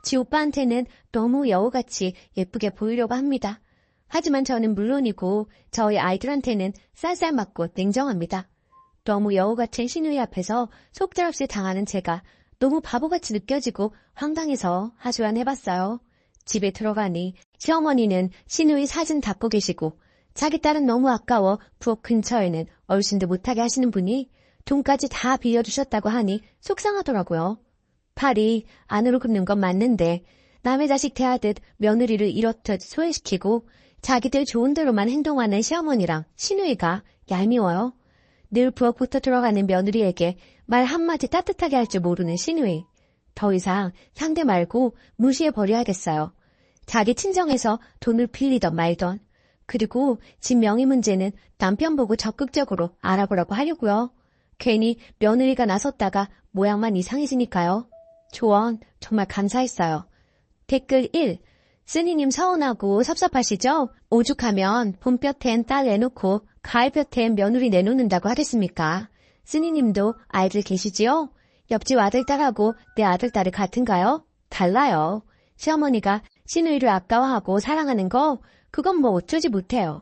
지 오빠한테는 너무 여우같이 예쁘게 보이려고 합니다. 하지만 저는 물론이고 저희 아이들한테는 쌀쌀 맞고 냉정합니다. 너무 여우같은 시누이 앞에서 속절없이 당하는 제가 너무 바보같이 느껴지고 황당해서 하소연해봤어요. 집에 들어가니 시어머니는 시누이 사진 닦고 계시고 자기 딸은 너무 아까워 부엌 근처에는 얼씬도 못하게 하시는 분이 돈까지 다 빌려주셨다고 하니 속상하더라고요. 팔이 안으로 굽는 건 맞는데 남의 자식 대하듯 며느리를 이렇듯 소외시키고 자기들 좋은 대로만 행동하는 시어머니랑 시누이가 얄미워요. 늘 부엌부터 들어가는 며느리에게 말 한마디 따뜻하게 할 줄 모르는 시누이. 더 이상 상대 말고 무시해버려야겠어요. 자기 친정에서 돈을 빌리던 말던. 그리고 집 명의 문제는 남편 보고 적극적으로 알아보라고 하려고요. 괜히 며느리가 나섰다가 모양만 이상해지니까요. 조언 정말 감사했어요. 댓글 1. 쓰니님 서운하고 섭섭하시죠? 오죽하면 봄볕엔 딸 내놓고 가을볕엔 며느리 내놓는다고 하겠습니까? 쓰니님도 아이들 계시지요? 옆집 아들딸하고 내 아들딸이 같은가요? 달라요. 시어머니가 시누이를 아까워하고 사랑하는 거 그건 뭐 어쩌지 못해요.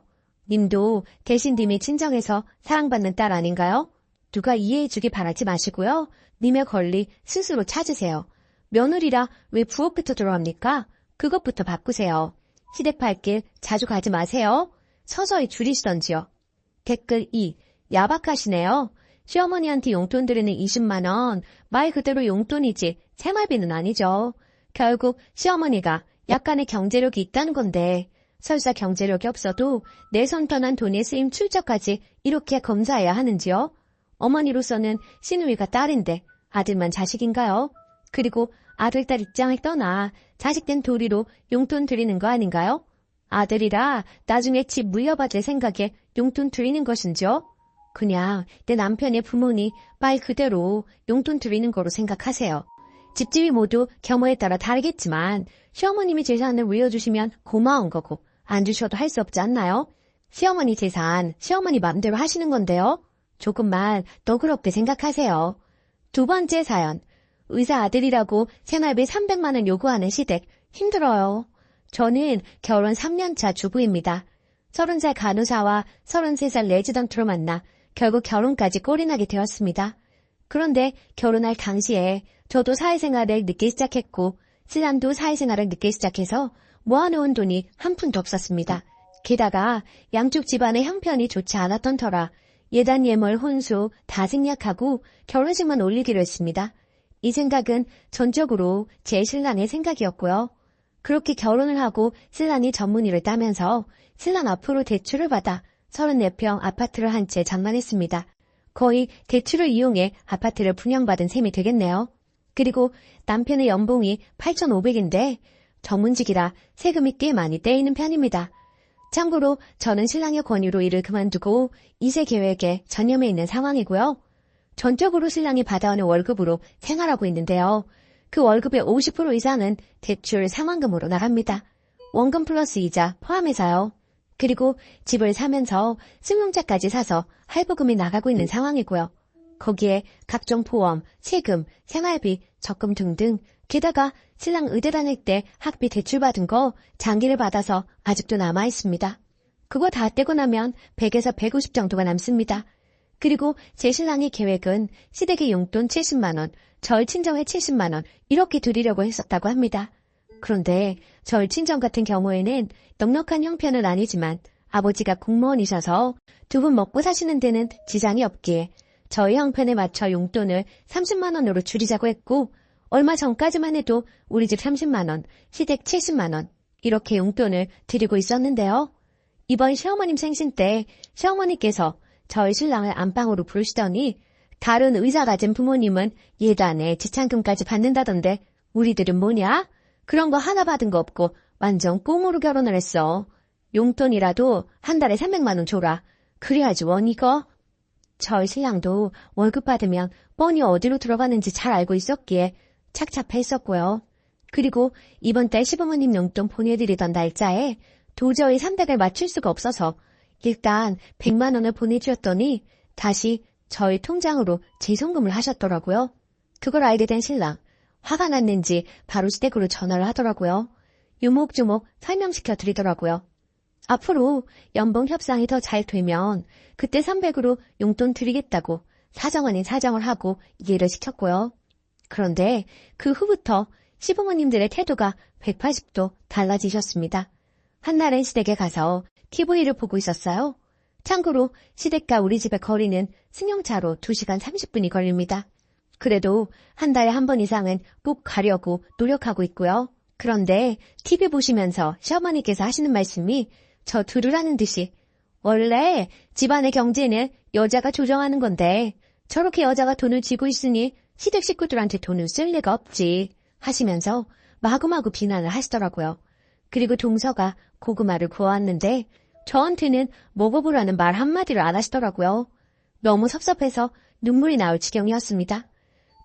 님도 계신 님이 친정에서 사랑받는 딸 아닌가요? 누가 이해해주기 바라지 마시고요. 님의 권리 스스로 찾으세요. 며느리라 왜 부엌부터 들어갑니까? 그것부터 바꾸세요. 시댁팔길 자주 가지 마세요. 서서히 줄이시던지요. 댓글 2. 야박하시네요. 시어머니한테 용돈 드리는 20만 원, 말 그대로 용돈이지 생활비는 아니죠. 결국 시어머니가 약간의 경제력이 있다는 건데 설사 경제력이 없어도 내 손 떠난 돈의 쓰임 출처까지 이렇게 검사해야 하는지요? 어머니로서는 시누이가 딸인데 아들만 자식인가요? 그리고 아들, 딸 입장을 떠나 자식된 도리로 용돈 드리는 거 아닌가요? 아들이라 나중에 집 물려받을 생각에 용돈 드리는 것인지요? 그냥 내 남편의 부모니 말 그대로 용돈 드리는 거로 생각하세요. 집집이 모두 경우에 따라 다르겠지만 시어머님이 재산을 물려주시면 고마운 거고 안 주셔도 할 수 없지 않나요? 시어머니 재산 시어머니 맘대로 하시는 건데요. 조금만 너그럽게 생각하세요. 두 번째 사연. 의사 아들이라고 생활비 300만 원 요구하는 시댁 힘들어요. 저는 결혼 3년차 주부입니다. 30살 간호사와 33살 레지던트로 만나 결국 결혼까지 꼴이나게 되었습니다. 그런데 결혼할 당시에 저도 사회생활을 늦게 시작했고 신랑도 사회생활을 늦게 시작해서 모아놓은 돈이 한 푼도 없었습니다. 게다가 양쪽 집안의 형편이 좋지 않았던 터라 예단 예물 혼수 다 생략하고 결혼식만 올리기로 했습니다. 이 생각은 전적으로 제 신랑의 생각이었고요. 그렇게 결혼을 하고 신랑이 전문의를 따면서 신랑 앞으로 대출을 받아 34평 아파트를 한 채 장만했습니다. 거의 대출을 이용해 아파트를 분양받은 셈이 되겠네요. 그리고 남편의 연봉이 8,500인데 전문직이라 세금이 꽤 많이 떼이는 편입니다. 참고로 저는 신랑의 권유로 일을 그만두고 2세 계획에 전념해 있는 상황이고요. 전적으로 신랑이 받아오는 월급으로 생활하고 있는데요. 그 월급의 50% 이상은 대출 상환금으로 나갑니다. 원금 플러스 이자 포함해서요. 그리고 집을 사면서 승용차까지 사서 할부금이 나가고 있는 상황이고요. 거기에 각종 보험, 세금, 생활비, 적금 등등 게다가 신랑 의대 다닐 때 학비 대출받은 거 장기를 받아서 아직도 남아있습니다. 그거 다 떼고 나면 100에서 150 정도가 남습니다. 그리고 제 신랑의 계획은 시댁의 용돈 70만 원, 절 친정에 70만 원 이렇게 드리려고 했었다고 합니다. 그런데 절 친정 같은 경우에는 넉넉한 형편은 아니지만 아버지가 공무원이셔서 두 분 먹고 사시는 데는 지장이 없기에 저희 형편에 맞춰 용돈을 30만 원으로 줄이자고 했고 얼마 전까지만 해도 우리 집 30만 원, 시댁 70만 원 이렇게 용돈을 드리고 있었는데요. 이번 시어머님 생신 때 시어머니께서 저희 신랑을 안방으로 부르시더니 다른 의사 가진 부모님은 예단에 지참금까지 받는다던데 우리들은 뭐냐? 그런 거 하나 받은 거 없고 완전 꽁으로 결혼을 했어. 용돈이라도 한 달에 300만 원 줘라. 그래야지 원 이거. 저희 신랑도 월급 받으면 뻔히 어디로 들어가는지 잘 알고 있었기에 착잡했었고요. 그리고 이번 달 시부모님 용돈 보내드리던 날짜에 도저히 300을 맞출 수가 없어서 일단 100만 원을 보내주었더니 다시 저희 통장으로 재송금을 하셨더라고요. 그걸 알게 된 신랑. 화가 났는지 바로 시댁으로 전화를 하더라고요. 유목조목 설명시켜 드리더라고요. 앞으로 연봉 협상이 더 잘 되면 그때 300으로 용돈 드리겠다고 사정 아닌 사정을 하고 이해를 시켰고요. 그런데 그 후부터 시부모님들의 태도가 180도 달라지셨습니다. 한날은 시댁에 가서 TV를 보고 있었어요. 참고로 시댁과 우리 집의 거리는 승용차로 2시간 30분이 걸립니다. 그래도 한 달에 한 번 이상은 꼭 가려고 노력하고 있고요. 그런데 TV 보시면서 시어머니께서 하시는 말씀이 저 들으라는 듯이 원래 집안의 경제는 여자가 조정하는 건데 저렇게 여자가 돈을 쥐고 있으니 시댁 식구들한테 돈을 쓸 리가 없지 하시면서 마구마구 비난을 하시더라고요. 그리고 동서가 고구마를 구워왔는데 저한테는 먹어보라는 말 한마디를 안 하시더라고요. 너무 섭섭해서 눈물이 나올 지경이었습니다.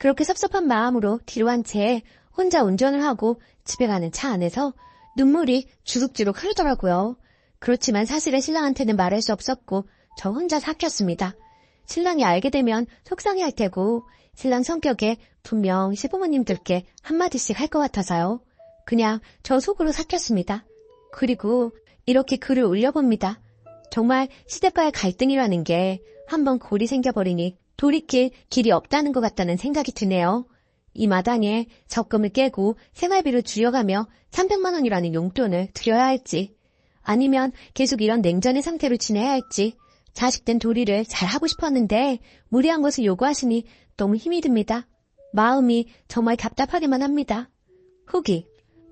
그렇게 섭섭한 마음으로 뒤로 한 채 혼자 운전을 하고 집에 가는 차 안에서 눈물이 주룩주룩 흐르더라고요. 그렇지만 사실은 신랑한테는 말할 수 없었고 저 혼자 삭혔습니다. 신랑이 알게 되면 속상해할 테고 신랑 성격에 분명 시부모님들께 한마디씩 할 것 같아서요. 그냥 저 속으로 삭혔습니다. 그리고 이렇게 글을 올려봅니다. 정말 시댁과의 갈등이라는 게 한번 골이 생겨버리니 돌이킬 길이 없다는 것 같다는 생각이 드네요. 이 마당에 적금을 깨고 생활비를 줄여가며 300만 원이라는 용돈을 드려야 할지 아니면 계속 이런 냉전의 상태로 지내야 할지 자식된 도리를 잘하고 싶었는데 무리한 것을 요구하시니 너무 힘이 듭니다. 마음이 정말 답답하기만 합니다. 후기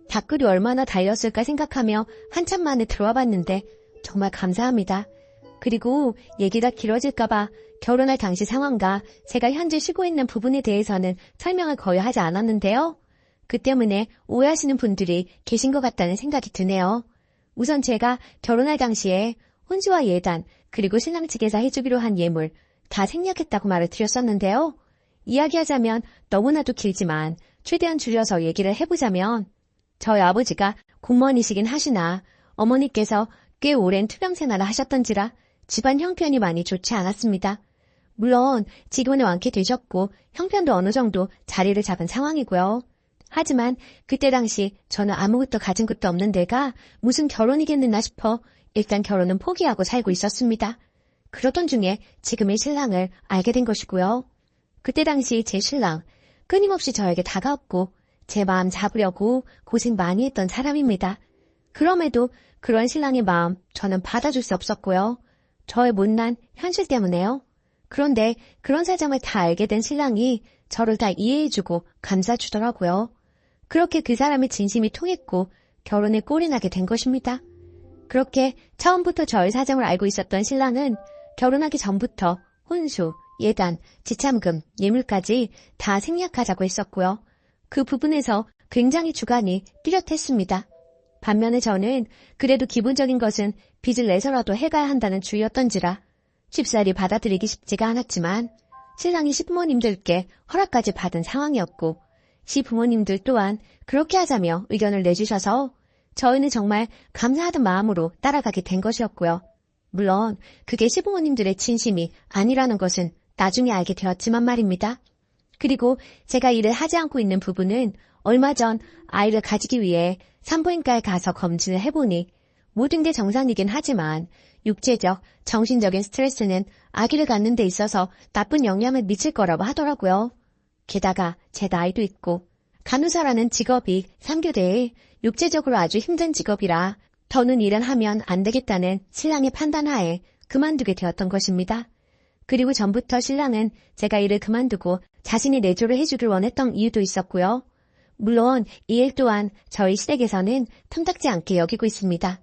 댓글이 얼마나 달렸을까 생각하며 한참 만에 들어와 봤는데 정말 감사합니다. 그리고 얘기가 길어질까봐 결혼할 당시 상황과 제가 현재 쉬고 있는 부분에 대해서는 설명을 거의 하지 않았는데요. 그 때문에 오해하시는 분들이 계신 것 같다는 생각이 드네요. 우선 제가 결혼할 당시에 혼주와 예단 그리고 신랑 측에서 해주기로 한 예물 다 생략했다고 말을 드렸었는데요. 이야기하자면 너무나도 길지만 최대한 줄여서 얘기를 해보자면 저희 아버지가 공무원이시긴 하시나 어머니께서 꽤 오랜 투병 생활을 하셨던지라 집안 형편이 많이 좋지 않았습니다. 물론 지금은 완쾌되셨고 형편도 어느 정도 자리를 잡은 상황이고요. 하지만 그때 당시 저는 아무것도 가진 것도 없는 데가 무슨 결혼이겠느나 싶어 일단 결혼은 포기하고 살고 있었습니다. 그러던 중에 지금의 신랑을 알게 된 것이고요. 그때 당시 제 신랑, 끊임없이 저에게 다가왔고 제 마음 잡으려고 고생 많이 했던 사람입니다. 그럼에도 그런 신랑의 마음 저는 받아줄 수 없었고요. 저의 못난 현실 때문에요. 그런데 그런 사정을 다 알게 된 신랑이 저를 다 이해해주고 감싸주더라고요. 그렇게 그 사람의 진심이 통했고 결혼에 꼴이 나게 된 것입니다. 그렇게 처음부터 저의 사정을 알고 있었던 신랑은 결혼하기 전부터 혼수, 예단, 지참금, 예물까지 다 생략하자고 했었고요. 그 부분에서 굉장히 주관이 뚜렷했습니다. 반면에 저는 그래도 기본적인 것은 빚을 내서라도 해가야 한다는 주의였던지라 쉽사리 받아들이기 쉽지가 않았지만 신랑이 시부모님들께 허락까지 받은 상황이었고 시부모님들 또한 그렇게 하자며 의견을 내주셔서 저희는 정말 감사하던 마음으로 따라가게 된 것이었고요. 물론 그게 시부모님들의 진심이 아니라는 것은 나중에 알게 되었지만 말입니다. 그리고 제가 일을 하지 않고 있는 부분은 얼마 전 아이를 가지기 위해 산부인과에 가서 검진을 해보니 모든 게 정상이긴 하지만 육체적, 정신적인 스트레스는 아기를 갖는 데 있어서 나쁜 영향을 미칠 거라고 하더라고요. 게다가 제 나이도 있고 간호사라는 직업이 3교대에 육체적으로 아주 힘든 직업이라 더는 일은 하면 안 되겠다는 신랑의 판단하에 그만두게 되었던 것입니다. 그리고 전부터 신랑은 제가 일을 그만두고 자신이 내조를 해주길 원했던 이유도 있었고요. 물론 이 일 또한 저희 시댁에서는 탐탁지 않게 여기고 있습니다.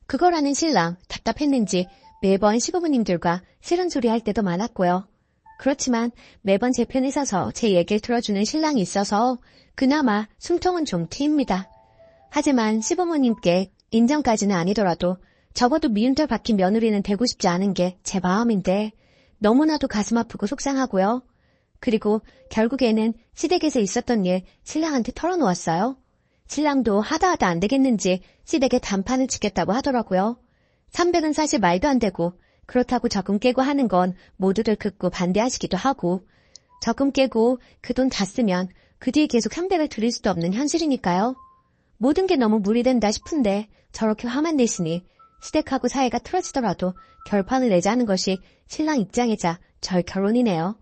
그거라는 신랑 답답했는지 매번 시부모님들과 싫은 소리 할 때도 많았고요. 그렇지만 매번 제 편에 서서 제 얘기를 들어주는 신랑이 있어서 그나마 숨통은 좀 트입니다. 하지만 시부모님께 인정까지는 아니더라도 적어도 미운털 박힌 며느리는 되고 싶지 않은 게 제 마음인데 너무나도 가슴 아프고 속상하고요. 그리고 결국에는 시댁에서 있었던 일 신랑한테 털어놓았어요. 신랑도 하다 안 되겠는지 시댁에 단판을 치겠다고 하더라고요. 300은 사실 말도 안 되고 그렇다고 적금 깨고 하는 건 모두들 극구 반대하시기도 하고 적금 깨고 그 돈 다 쓰면 그 뒤에 계속 300을 드릴 수도 없는 현실이니까요. 모든 게 너무 무리된다 싶은데 저렇게 화만 내시니 시댁하고 사이가 틀어지더라도 결판을 내자는 것이 신랑 입장이자 저의 결론이네요.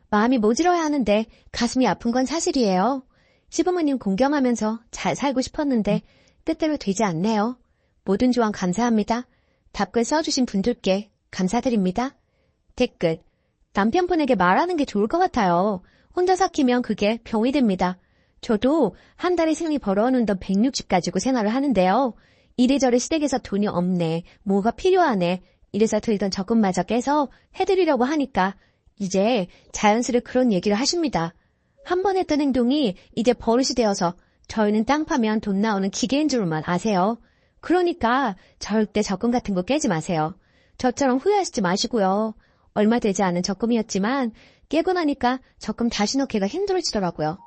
마음이 모질어야 하는데 가슴이 아픈 건 사실이에요. 시부모님 공경하면서 잘 살고 싶었는데 뜻대로 되지 않네요. 모든 조언 감사합니다. 답글 써주신 분들께 감사드립니다. 댓글: 남편분에게 말하는 게 좋을 것 같아요. 혼자 삭히면 그게 병이 됩니다. 저도 한 달에 생리 벌어오는 돈 160 가지고 생활을 하는데요. 이래저래 시댁에서 돈이 없네, 뭐가 필요하네, 이래서 들던 적금마저 깨서 해드리려고 하니까 이제 자연스레 그런 얘기를 하십니다. 한 번 했던 행동이 이제 버릇이 되어서 저희는 땅 파면 돈 나오는 기계인 줄만 아세요. 그러니까 절대 적금 같은 거 깨지 마세요. 저처럼 후회하시지 마시고요. 얼마 되지 않은 적금이었지만 깨고 나니까 적금 다시 넣기가 힘들어지더라고요.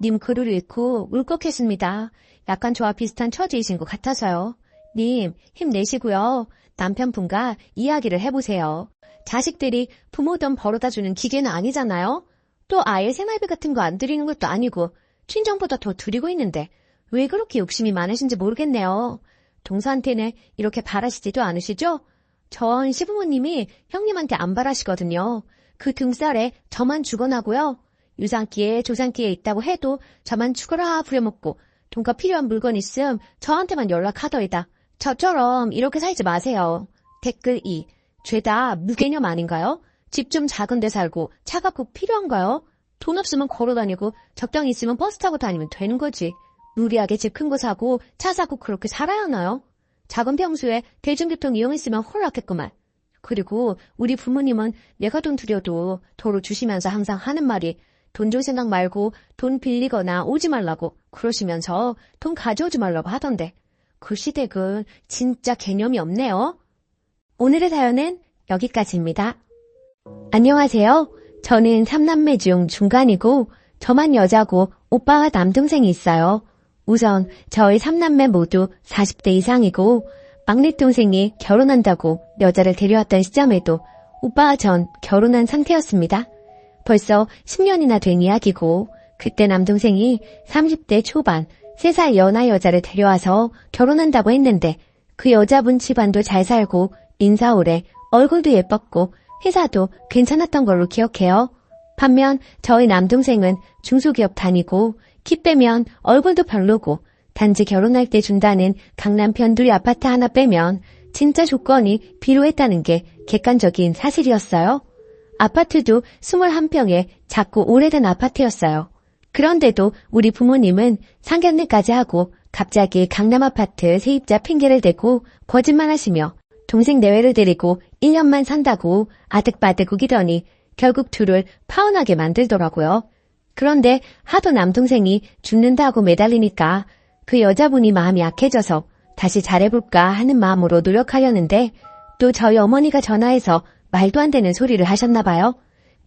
님 글을 읽고 울컥했습니다. 약간 저와 비슷한 처지이신 것 같아서요. 님 힘내시고요. 남편분과 이야기를 해보세요. 자식들이 부모 돈 벌어다주는 기계는 아니잖아요. 또 아예 생활비 같은 거 안 드리는 것도 아니고 친정보다 더 드리고 있는데 왜 그렇게 욕심이 많으신지 모르겠네요. 동서한테는 이렇게 바라시지도 않으시죠? 전 시부모님이 형님한테 안 바라시거든요. 그 등살에 저만 죽어나고요. 유산기에 조산기에 있다고 해도 저만 죽어라 부려먹고 돈과 필요한 물건 있음 저한테만 연락하더이다. 저처럼 이렇게 살지 마세요. 댓글 2. 죄다 무개념 아닌가요? 집 좀 작은 데 살고 차가 꼭 필요한가요? 돈 없으면 걸어다니고 적당히 있으면 버스 타고 다니면 되는 거지. 무리하게 집 큰 거 사고 차 사고 그렇게 살아야 하나요? 작은 평수에 대중교통 이용했으면 홀랐겠구만. 그리고 우리 부모님은 내가 돈 드려도 도로 주시면서 항상 하는 말이 돈 줄 생각 말고 돈 빌리거나 오지 말라고 그러시면서 돈 가져오지 말라고 하던데 그 시댁은 진짜 개념이 없네요. 오늘의 사연은 여기까지입니다. 안녕하세요. 저는 3남매 중 중간이고 저만 여자고 오빠와 남동생이 있어요. 우선 저희 3남매 모두 40대 이상이고 막내 동생이 결혼한다고 여자를 데려왔던 시점에도 오빠와 전 결혼한 상태였습니다. 벌써 10년이나 된 이야기고 그때 남동생이 30대 초반 3살 연하 여자를 데려와서 결혼한다고 했는데 그 여자분 집안도 잘 살고 인사 오래, 얼굴도 예뻤고 회사도 괜찮았던 걸로 기억해요. 반면 저희 남동생은 중소기업 다니고 키 빼면 얼굴도 별로고 단지 결혼할 때 준다는 강남 변두리 아파트 하나 빼면 진짜 조건이 비로했다는 게 객관적인 사실이었어요. 아파트도 21평에 작고 오래된 아파트였어요. 그런데도 우리 부모님은 상견례까지 하고 갑자기 강남 아파트 세입자 핑계를 대고 거짓말하시며 동생 내외를 데리고 1년만 산다고 아득바득 우기더니 결국 둘을 파혼하게 만들더라고요. 그런데 하도 남동생이 죽는다고 매달리니까 그 여자분이 마음이 약해져서 다시 잘해볼까 하는 마음으로 노력하려는데 또 저희 어머니가 전화해서 말도 안 되는 소리를 하셨나 봐요.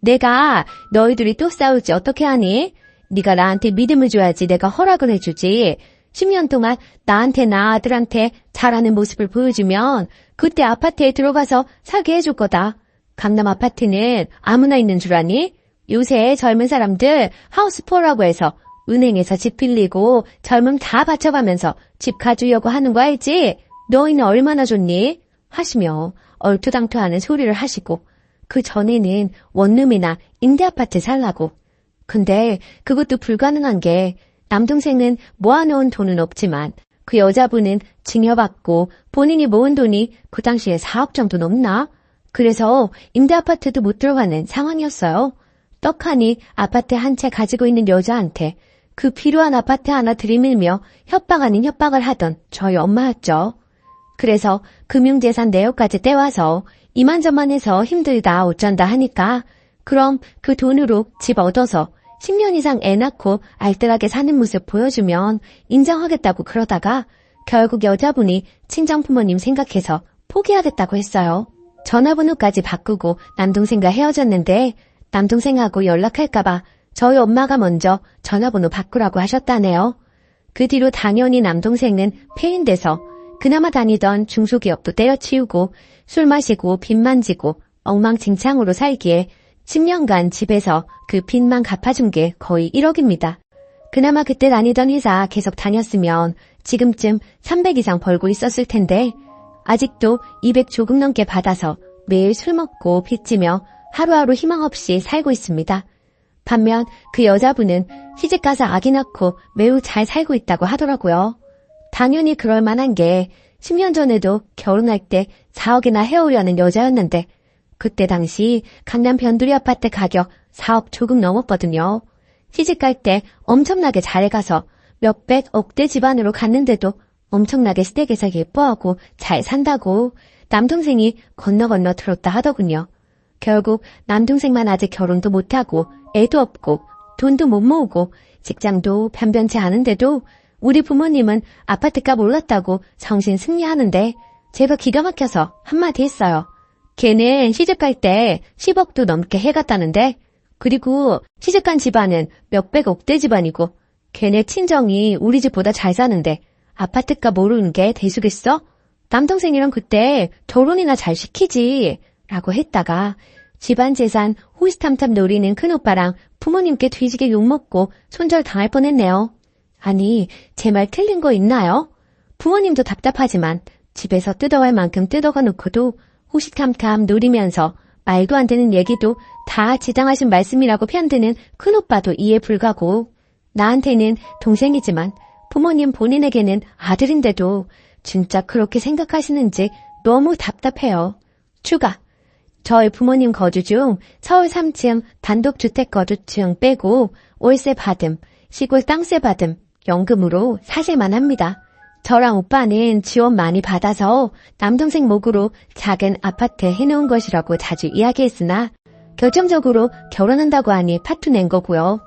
내가 너희들이 또 싸울지 어떻게 하니? 네가 나한테 믿음을 줘야지 내가 허락을 해주지. 10년 동안 나한테나 아들한테 잘하는 모습을 보여주면 그때 아파트에 들어가서 살게 해줄 거다. 강남 아파트는 아무나 있는 줄 아니? 요새 젊은 사람들 하우스포라고 해서 은행에서 집 빌리고 젊음 다 바쳐가면서 집 가주려고 하는 거 알지? 너희는 얼마나 좋니? 하시며 얼토당토하는 소리를 하시고 그 전에는 원룸이나 임대아파트 살라고. 근데 그것도 불가능한 게 남동생은 모아놓은 돈은 없지만 그 여자분은 증여받고 본인이 모은 돈이 그 당시에 4억 정도 넘나? 그래서 임대아파트도 못 들어가는 상황이었어요. 떡하니 아파트 한 채 가지고 있는 여자한테 그 필요한 아파트 하나 들이밀며 협박 아닌 협박을 하던 저희 엄마였죠. 그래서 금융재산 내역까지 떼와서 이만저만해서 힘들다 어쩐다 하니까 그럼 그 돈으로 집 얻어서 10년 이상 애 낳고 알뜰하게 사는 모습 보여주면 인정하겠다고 그러다가 결국 여자분이 친정부모님 생각해서 포기하겠다고 했어요. 전화번호까지 바꾸고 남동생과 헤어졌는데 남동생하고 연락할까봐 저희 엄마가 먼저 전화번호 바꾸라고 하셨다네요. 그 뒤로 당연히 남동생은 폐인돼서 그나마 다니던 중소기업도 때려치우고 술 마시고 빚 만지고 엉망진창으로 살기에 10년간 집에서 그 빚만 갚아준 게 거의 1억입니다. 그나마 그때 다니던 회사 계속 다녔으면 지금쯤 300 이상 벌고 있었을 텐데 아직도 200 조금 넘게 받아서 매일 술 먹고 빚지며 하루하루 희망 없이 살고 있습니다. 반면 그 여자분은 시집가서 아기 낳고 매우 잘 살고 있다고 하더라고요. 당연히 그럴 만한 게 10년 전에도 결혼할 때 4억이나 해오려는 여자였는데 그때 당시 강남 변두리 아파트 가격 4억 조금 넘었거든요. 시집갈 때 엄청나게 잘가서 몇백 억대 집안으로 갔는데도 엄청나게 시댁에서 예뻐하고 잘 산다고 남동생이 건너 들었다 하더군요. 결국 남동생만 아직 결혼도 못하고 애도 없고 돈도 못 모으고 직장도 변변치 않은데도 우리 부모님은 아파트값 올랐다고 정신 승리하는데 제가 기가 막혀서 한마디 했어요. 걔는 시집갈 때 10억도 넘게 해갔다는데 그리고 시집간 집안은 몇백 억대 집안이고 걔네 친정이 우리 집보다 잘 사는데 아파트값 모르는 게 대수겠어? 남동생이랑 그때 결혼이나 잘 시키지 라고 했다가 집안 재산 호시탐탐 노리는 큰오빠랑 부모님께 뒤지게 욕먹고 손절당할 뻔했네요. 아니 제 말 틀린 거 있나요? 부모님도 답답하지만 집에서 뜯어갈 만큼 뜯어가 놓고도 호시탐탐 노리면서 말도 안 되는 얘기도 다 지당하신 말씀이라고 편드는 큰오빠도 이해 불가고 나한테는 동생이지만 부모님 본인에게는 아들인데도 진짜 그렇게 생각하시는지 너무 답답해요. 추가. 저희 부모님 거주 중 서울 3층 단독주택 거주층 빼고 월세 받음, 시골 땅세 받음, 연금으로 사실만 합니다. 저랑 오빠는 지원 많이 받아서 남동생 목으로 작은 아파트 해놓은 것이라고 자주 이야기했으나 결정적으로 결혼한다고 하니 파투 낸 거고요.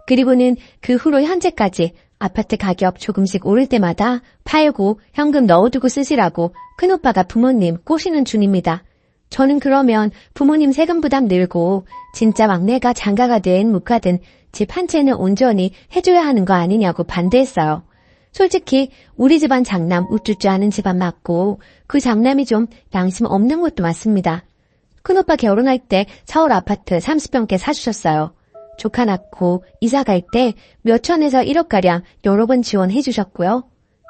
그리고는 그 후로 현재까지 아파트 가격 조금씩 오를 때마다 팔고 현금 넣어두고 쓰시라고 큰오빠가 부모님 꼬시는 중입니다. 저는 그러면 부모님 세금 부담 늘고 진짜 막내가 장가가 된 묵하든 집 한 채는 온전히 해줘야 하는 거 아니냐고 반대했어요. 솔직히 우리 집안 장남 우쭈쭈 하는 집안 맞고 그 장남이 좀 양심 없는 것도 맞습니다. 큰오빠 결혼할 때 서울 아파트 30평대 사주셨어요. 조카 낳고 이사 갈 때 몇천에서 1억가량 여러 번 지원해 주셨고요.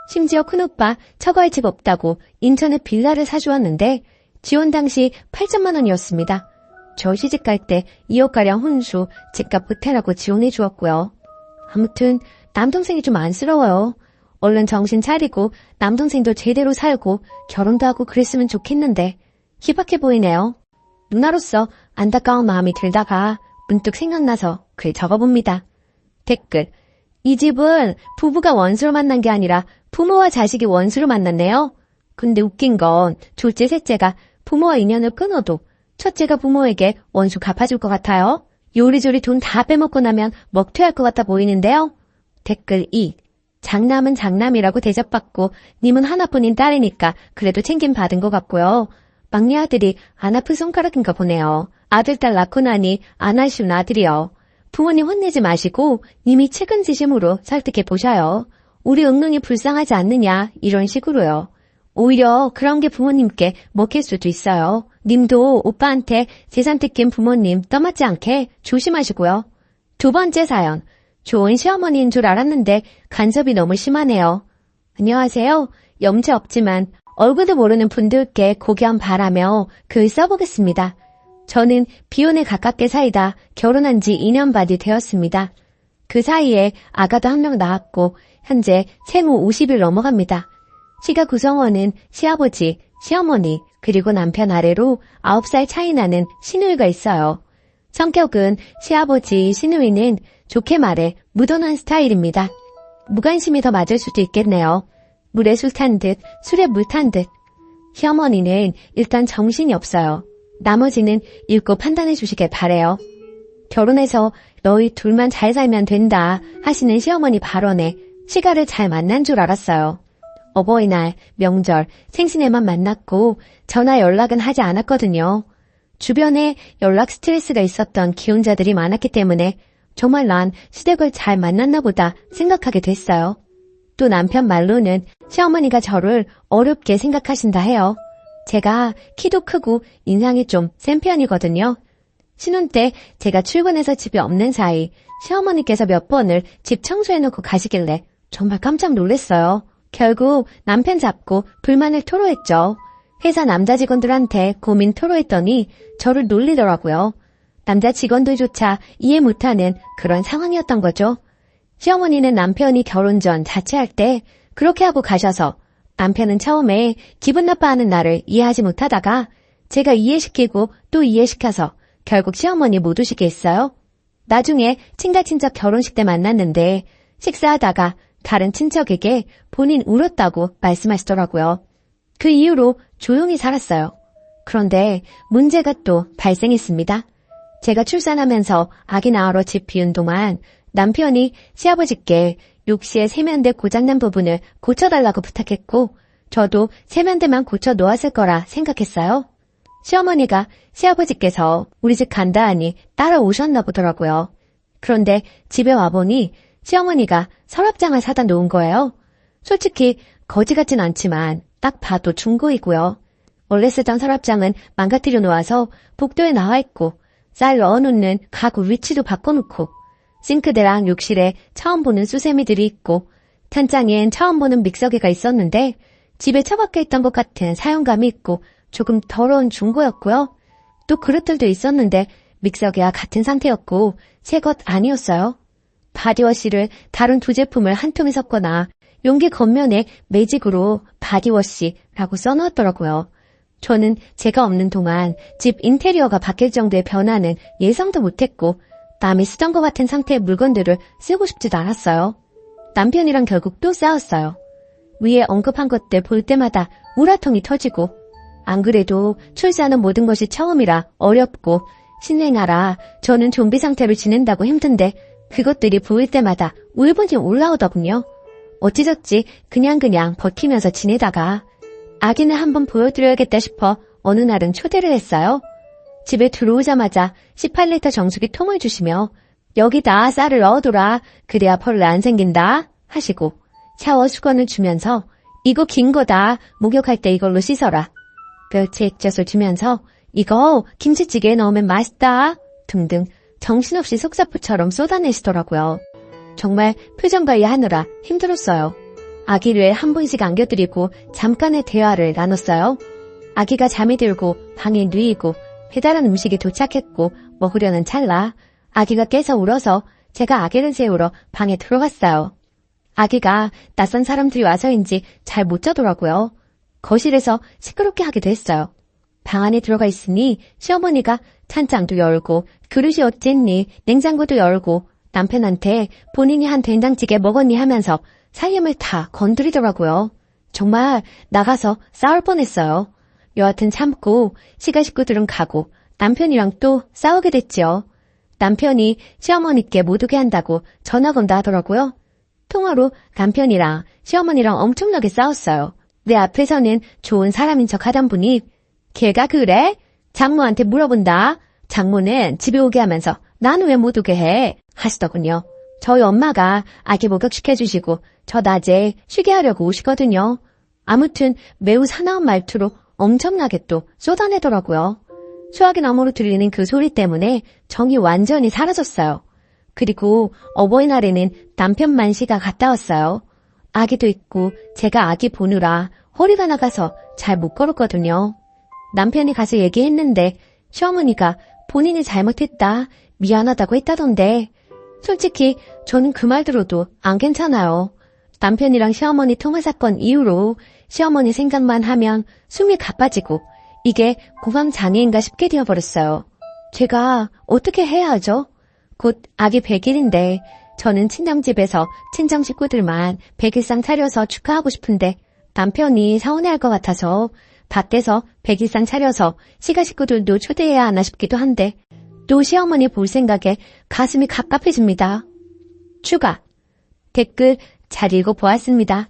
심지어 큰오빠 처가에 집 없다고 인천에 빌라를 사주었는데 지원 당시 8천만 원이었습니다. 저 시집갈 때 2억가량 혼수, 집값 보태라고 지원해 주었고요. 아무튼 남동생이 좀 안쓰러워요. 얼른 정신 차리고 남동생도 제대로 살고 결혼도 하고 그랬으면 좋겠는데 희박해 보이네요. 누나로서 안타까운 마음이 들다가 문득 생각나서 글 적어봅니다. 댓글: 이 집은 부부가 원수로 만난 게 아니라 부모와 자식이 원수로 만났네요. 근데 웃긴 건 둘째, 셋째가 부모와 인연을 끊어도 첫째가 부모에게 원수 갚아줄 것 같아요. 요리조리 돈 다 빼먹고 나면 먹튀할 것 같아 보이는데요. 댓글 2. 장남은 장남이라고 대접받고 님은 하나뿐인 딸이니까 그래도 챙김 받은 것 같고요. 막내 아들이 안 아픈 손가락인가 보네요. 아들, 딸 낳고 나니 안 아쉬운 아들이요. 부모님 혼내지 마시고 님이 측은지심으로 설득해 보셔요. 우리 응능이 불쌍하지 않느냐 이런 식으로요. 오히려 그런 게 부모님께 먹힐 수도 있어요. 님도 오빠한테 재산 뜯긴 부모님 떠맡지 않게 조심하시고요. 두 번째 사연. 좋은 시어머니인 줄 알았는데 간섭이 너무 심하네요. 안녕하세요. 염치 없지만 얼굴도 모르는 분들께 고견 바라며 글 써보겠습니다. 저는 비혼에 가깝게 살다 결혼한 지 2년 반이 되었습니다. 그 사이에 아가도 한 명 낳았고 현재 생후 50일 넘어갑니다. 시가 구성원은 시아버지, 시어머니, 그리고 남편 아래로 9살 차이 나는 시누이가 있어요. 성격은 시아버지, 시누이는 좋게 말해 무던한 스타일입니다. 무관심이 더 맞을 수도 있겠네요. 물에 술 탄 듯, 술에 물 탄 듯. 시어머니는 일단 정신이 없어요. 나머지는 읽고 판단해 주시길 바래요. 결혼해서 너희 둘만 잘 살면 된다 하시는 시어머니 발언에 시가를 잘 만난 줄 알았어요. 어버이날, 명절, 생신에만 만났고 전화 연락은 하지 않았거든요. 주변에 연락 스트레스가 있었던 기혼자들이 많았기 때문에 정말 난 시댁을 잘 만났나 보다 생각하게 됐어요. 또 남편 말로는 시어머니가 저를 어렵게 생각하신다 해요. 제가 키도 크고 인상이 좀 센 편이거든요. 신혼 때 제가 출근해서 집에 없는 사이 시어머니께서 몇 번을 집 청소해놓고 가시길래 정말 깜짝 놀랐어요. 결국 남편 잡고 불만을 토로했죠. 회사 남자 직원들한테 고민 토로했더니 저를 놀리더라고요. 남자 직원들조차 이해 못하는 그런 상황이었던 거죠. 시어머니는 남편이 결혼 전 자취할 때 그렇게 하고 가셔서 남편은 처음에 기분 나빠하는 나를 이해하지 못하다가 제가 이해시키고 또 이해시켜서 결국 시어머니 못 오시게 했어요. 나중에 친가친척 결혼식 때 만났는데 식사하다가 다른 친척에게 본인 울었다고 말씀하시더라고요. 그 이후로 조용히 살았어요. 그런데 문제가 또 발생했습니다. 제가 출산하면서 아기 낳으러 집 비운 동안 남편이 시아버지께 욕실의 세면대 고장난 부분을 고쳐달라고 부탁했고 저도 세면대만 고쳐 놓았을 거라 생각했어요. 시어머니가 시아버지께서 우리 집 간다 하니 따라오셨나 보더라고요. 그런데 집에 와보니 시어머니가 서랍장을 사다 놓은 거예요. 솔직히 거지 같진 않지만 딱 봐도 중고이고요. 원래 쓰던 서랍장은 망가뜨려 놓아서 복도에 나와 있고 쌀 넣어놓는 가구 위치도 바꿔놓고 싱크대랑 욕실에 처음 보는 수세미들이 있고 찬장엔 처음 보는 믹서기가 있었는데 집에 처박혀 있던 것 같은 사용감이 있고 조금 더러운 중고였고요. 또 그릇들도 있었는데 믹서기와 같은 상태였고 새 것 아니었어요. 바디워시를 다른 두 제품을 한 통에 섞거나 용기 겉면에 매직으로 바디워시라고 써놓았더라고요. 저는 제가 없는 동안 집 인테리어가 바뀔 정도의 변화는 예상도 못했고 남이 쓰던 것 같은 상태의 물건들을 쓰고 싶지도 않았어요. 남편이랑 결국 또 싸웠어요. 위에 언급한 것들 볼 때마다 우라통이 터지고 안 그래도 출산은 모든 것이 처음이라 어렵고 신생아라 저는 좀비 상태로 지낸다고 힘든데 그것들이 보일 때마다 울분이 올라오더군요. 어찌저찌 그냥 버티면서 지내다가 아기는 한번 보여드려야겠다 싶어 어느 날은 초대를 했어요. 집에 들어오자마자 18리터 정수기 통을 주시며 여기다 쌀을 넣어둬라 그래야 벌레 안 생긴다 하시고 샤워 수건을 주면서 이거 긴 거다 목욕할 때 이걸로 씻어라 멸치 액젓을 주면서 이거 김치찌개에 넣으면 맛있다 등등 정신없이 속사포처럼 쏟아내시더라고요. 정말 표정 관리하느라 힘들었어요. 아기를 한 번씩 안겨드리고 잠깐의 대화를 나눴어요. 아기가 잠이 들고 방에 누이고 배달한 음식이 도착했고 먹으려는 찰나 아기가 깨서 울어서 제가 아기를 재우러 방에 들어갔어요. 아기가 낯선 사람들이 와서인지 잘 못 자더라고요. 거실에서 시끄럽게 하기도 했어요. 방 안에 들어가 있으니 시어머니가 찬장도 열고 그릇이 어쨌니 냉장고도 열고 남편한테 본인이 한 된장찌개 먹었니 하면서 살림을 다 건드리더라고요. 정말 나가서 싸울 뻔했어요. 여하튼 참고 시가 식구들은 가고 남편이랑 또 싸우게 됐지요. 남편이 시어머니께 못 오게 한다고 전화 건다 하더라고요. 통화로 남편이랑 시어머니랑 엄청나게 싸웠어요. 내 앞에서는 좋은 사람인 척 하던 분이 걔가 그래? 장모한테 물어본다. 장모는 집에 오게 하면서 나는 왜 못 오게 해? 하시더군요. 저희 엄마가 아기 목욕시켜주시고 저 낮에 쉬게 하려고 오시거든요. 아무튼 매우 사나운 말투로 엄청나게 또 쏟아내더라고요. 수화기 너머로 들리는 그 소리 때문에 정이 완전히 사라졌어요. 그리고 어버이날에는 남편 만시가 갔다 왔어요. 아기도 있고 제가 아기 보느라 허리가 나가서 잘 못 걸었거든요. 남편이 가서 얘기했는데 시어머니가 본인이 잘못했다, 미안하다고 했다던데 솔직히 저는 그 말 들어도 안 괜찮아요. 남편이랑 시어머니 통화 사건 이후로 시어머니 생각만 하면 숨이 가빠지고 이게 공황장애인가 싶게 되어버렸어요. 제가 어떻게 해야 하죠? 곧 아기 100일인데 저는 친정집에서 친정 식구들만 100일상 차려서 축하하고 싶은데 남편이 서운해할 것 같아서 밖에서 100일상 차려서 시가 식구들도 초대해야 하나 싶기도 한데 또 시어머니 볼 생각에 가슴이 갑갑해집니다. 추가 댓글 잘 읽어보았습니다.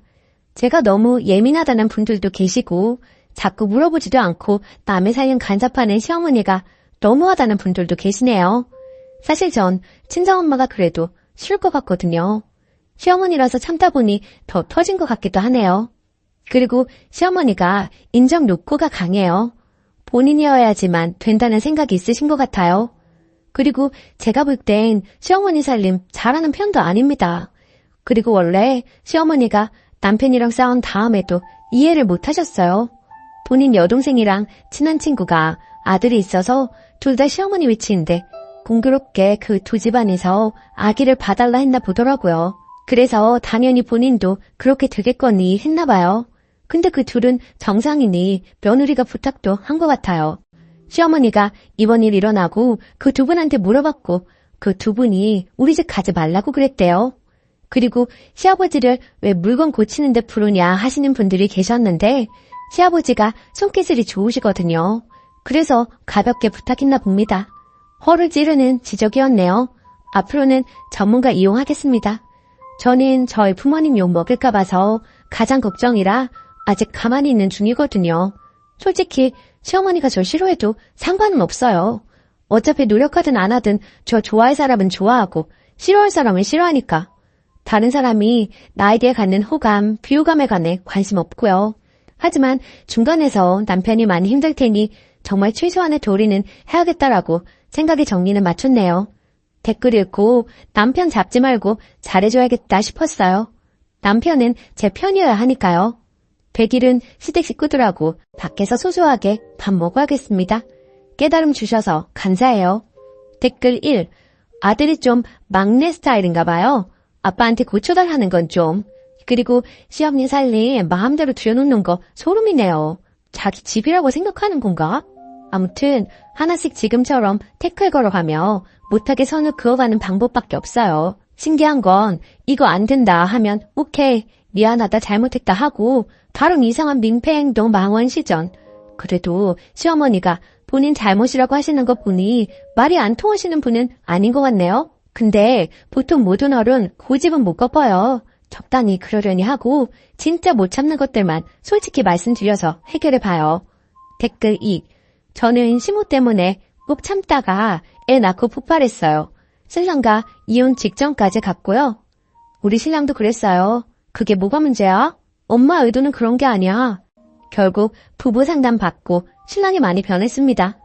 제가 너무 예민하다는 분들도 계시고 자꾸 물어보지도 않고 남의 사연 간섭하는 시어머니가 너무하다는 분들도 계시네요. 사실 전 친정엄마가 그래도 싫을 것 같거든요. 시어머니라서 참다 보니 더 터진 것 같기도 하네요. 그리고 시어머니가 인정 욕구가 강해요. 본인이어야지만 된다는 생각이 있으신 것 같아요. 그리고 제가 볼 땐 시어머니 살림 잘하는 편도 아닙니다. 그리고 원래 시어머니가 남편이랑 싸운 다음에도 이해를 못 하셨어요. 본인 여동생이랑 친한 친구가 아들이 있어서 둘 다 시어머니 위치인데 공교롭게 그 두 집안에서 아기를 봐달라 했나 보더라고요. 그래서 당연히 본인도 그렇게 되겠거니 했나 봐요. 근데 그 둘은 정상이니 며느리가 부탁도 한 것 같아요. 시어머니가 이번 일 일어나고 그 두 분한테 물어봤고 그 두 분이 우리 집 가지 말라고 그랬대요. 그리고 시아버지를 왜 물건 고치는데 부르냐 하시는 분들이 계셨는데 시아버지가 손기술이 좋으시거든요. 그래서 가볍게 부탁했나 봅니다. 허를 찌르는 지적이었네요. 앞으로는 전문가 이용하겠습니다. 저는 저희 부모님 욕 먹을까 봐서 가장 걱정이라 아직 가만히 있는 중이거든요. 솔직히 시어머니가 저 싫어해도 상관은 없어요. 어차피 노력하든 안 하든 저 좋아할 사람은 좋아하고 싫어할 사람은 싫어하니까. 다른 사람이 나에 대해 갖는 호감, 비호감에 관해 관심 없고요. 하지만 중간에서 남편이 많이 힘들 테니 정말 최소한의 도리는 해야겠다라고 생각의 정리는 맞췄네요. 댓글 읽고 남편 잡지 말고 잘해줘야겠다 싶었어요. 남편은 제 편이어야 하니까요. 100일은 시댁 식구들하고 밖에서 소소하게 밥 먹어야겠습니다. 깨달음 주셔서 감사해요. 댓글 1. 아들이 좀 막내 스타일인가 봐요. 아빠한테 고쳐달라는 건 좀. 그리고 시어머니 살림 마음대로 들여놓는 거 소름이네요. 자기 집이라고 생각하는 건가? 아무튼 하나씩 지금처럼 태클 걸어가며 못하게 선을 그어가는 방법밖에 없어요. 신기한 건 이거 안 된다 하면 오케이, 미안하다, 잘못했다 하고 바로 이상한 민폐 행동 망원 시전. 그래도 시어머니가 본인 잘못이라고 하시는 거 보니 말이 안 통하시는 분은 아닌 것 같네요. 근데 보통 모든 어른 고집은 못 꺾어요. 적당히 그러려니 하고 진짜 못 참는 것들만 솔직히 말씀드려서 해결해봐요. 댓글 2. 저는 시모 때문에 꼭 참다가 애 낳고 폭발했어요. 신랑과 이혼 직전까지 갔고요. 우리 신랑도 그랬어요. 그게 뭐가 문제야? 엄마 의도는 그런 게 아니야. 결국 부부 상담 받고 신랑이 많이 변했습니다.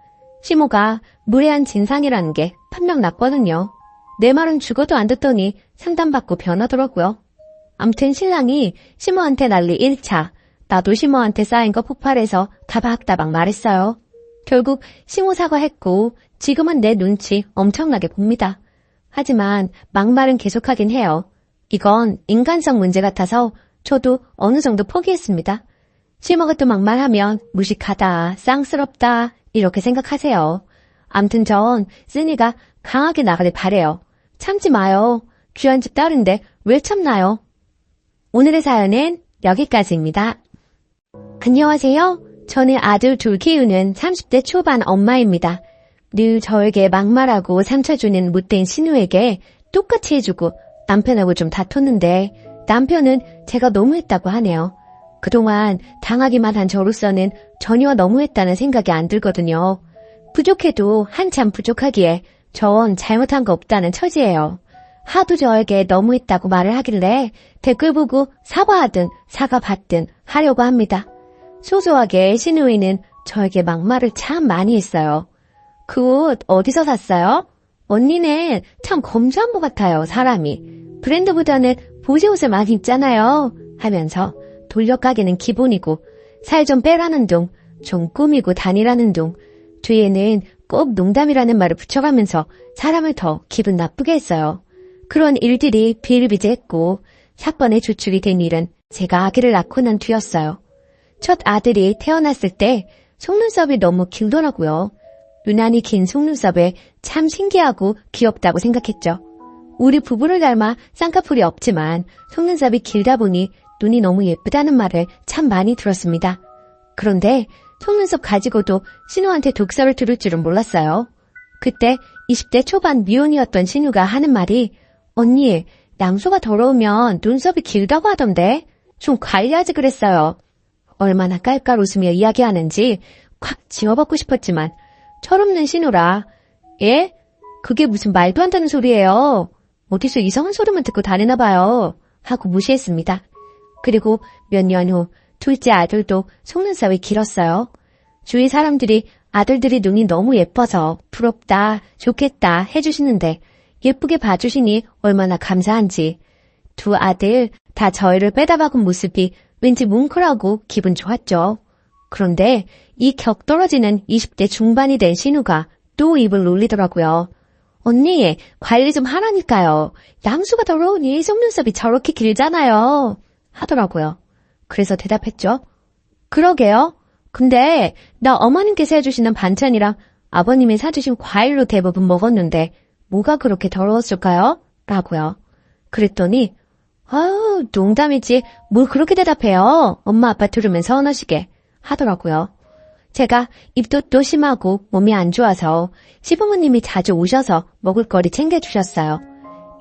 시모가 무례한 진상이라는 게 판명 났거든요. 내 말은 죽어도 안 듣더니 상담받고 변하더라고요. 암튼 신랑이 시모한테 난리 1차, 나도 시모한테 쌓인 거 폭발해서 다박다박 말했어요. 결국 시모 사과했고 지금은 내 눈치 엄청나게 봅니다. 하지만 막말은 계속하긴 해요. 이건 인간성 문제 같아서 저도 어느 정도 포기했습니다. 시모가 또 막말하면 무식하다, 쌍스럽다 이렇게 생각하세요. 암튼 전 쓰니가 강하게 나가길 바래요. 참지 마요. 귀한 집 딸인데 왜 참나요? 오늘의 사연은 여기까지입니다. 안녕하세요. 저는 아들 둘 키우는 30대 초반 엄마입니다. 늘 저에게 막말하고 상처 주는 못된 신우에게 똑같이 해주고 남편하고 좀 다퉜는데 남편은 제가 너무했다고 하네요. 그동안 당하기만 한 저로서는 전혀 너무했다는 생각이 안 들거든요. 부족해도 한참 부족하기에 전 잘못한 거 없다는 처지예요. 하도 저에게 너무했다고 말을 하길래 댓글 보고 사과하든 사과받든 하려고 합니다. 소소하게 신우이는 저에게 막말을 참 많이 했어요. 그 옷 어디서 샀어요? 언니는 참 검주한보 같아요, 사람이. 브랜드보다는 보시옷을 많이 입잖아요. 하면서 돌려가기는 기본이고 살 좀 빼라는 둥, 좀 꾸미고 다니라는 둥, 뒤에는 꼭 농담이라는 말을 붙여가면서 사람을 더 기분 나쁘게 했어요. 그런 일들이 비일비재했고 사건의 주축이 된 일은 제가 아기를 낳고 난 뒤였어요. 첫 아들이 태어났을 때 속눈썹이 너무 길더라고요. 유난히 긴 속눈썹에 참 신기하고 귀엽다고 생각했죠. 우리 부부를 닮아 쌍꺼풀이 없지만 속눈썹이 길다 보니 눈이 너무 예쁘다는 말을 참 많이 들었습니다. 그런데 속눈썹 가지고도 신우한테 독설을 들을 줄은 몰랐어요. 그때 20대 초반 미혼이었던 신우가 하는 말이 언니, 양수가 더러우면 눈썹이 길다고 하던데 좀 관리하지 그랬어요. 얼마나 깔깔 웃으며 이야기하는지 콱 지워받고 싶었지만 철없는 신우라 예? 그게 무슨 말도 안 되는 소리예요. 어디서 이상한 소리만 듣고 다니나 봐요. 하고 무시했습니다. 그리고 몇 년 후 둘째 아들도 속눈썹이 길었어요. 주위 사람들이 아들들이 눈이 너무 예뻐서 부럽다, 좋겠다 해주시는데 예쁘게 봐주시니 얼마나 감사한지. 두 아들 다 저희를 빼다박은 모습이 왠지 뭉클하고 기분 좋았죠. 그런데 이 격떨어지는 20대 중반이 된 신우가 또 입을 놀리더라고요. 언니, 관리 좀 하라니까요. 양수가 더러우니 속눈썹이 저렇게 길잖아요. 하더라고요. 그래서 대답했죠. 그러게요. 근데 나 어머님께서 해주시는 반찬이랑 아버님이 사주신 과일로 대부분 먹었는데 뭐가 그렇게 더러웠을까요? 라고요. 그랬더니 아유, 농담이지. 뭘 그렇게 대답해요. 엄마 아빠 들으면 서운하시게 하더라고요. 제가 입도 또 심하고 몸이 안 좋아서 시부모님이 자주 오셔서 먹을거리 챙겨주셨어요.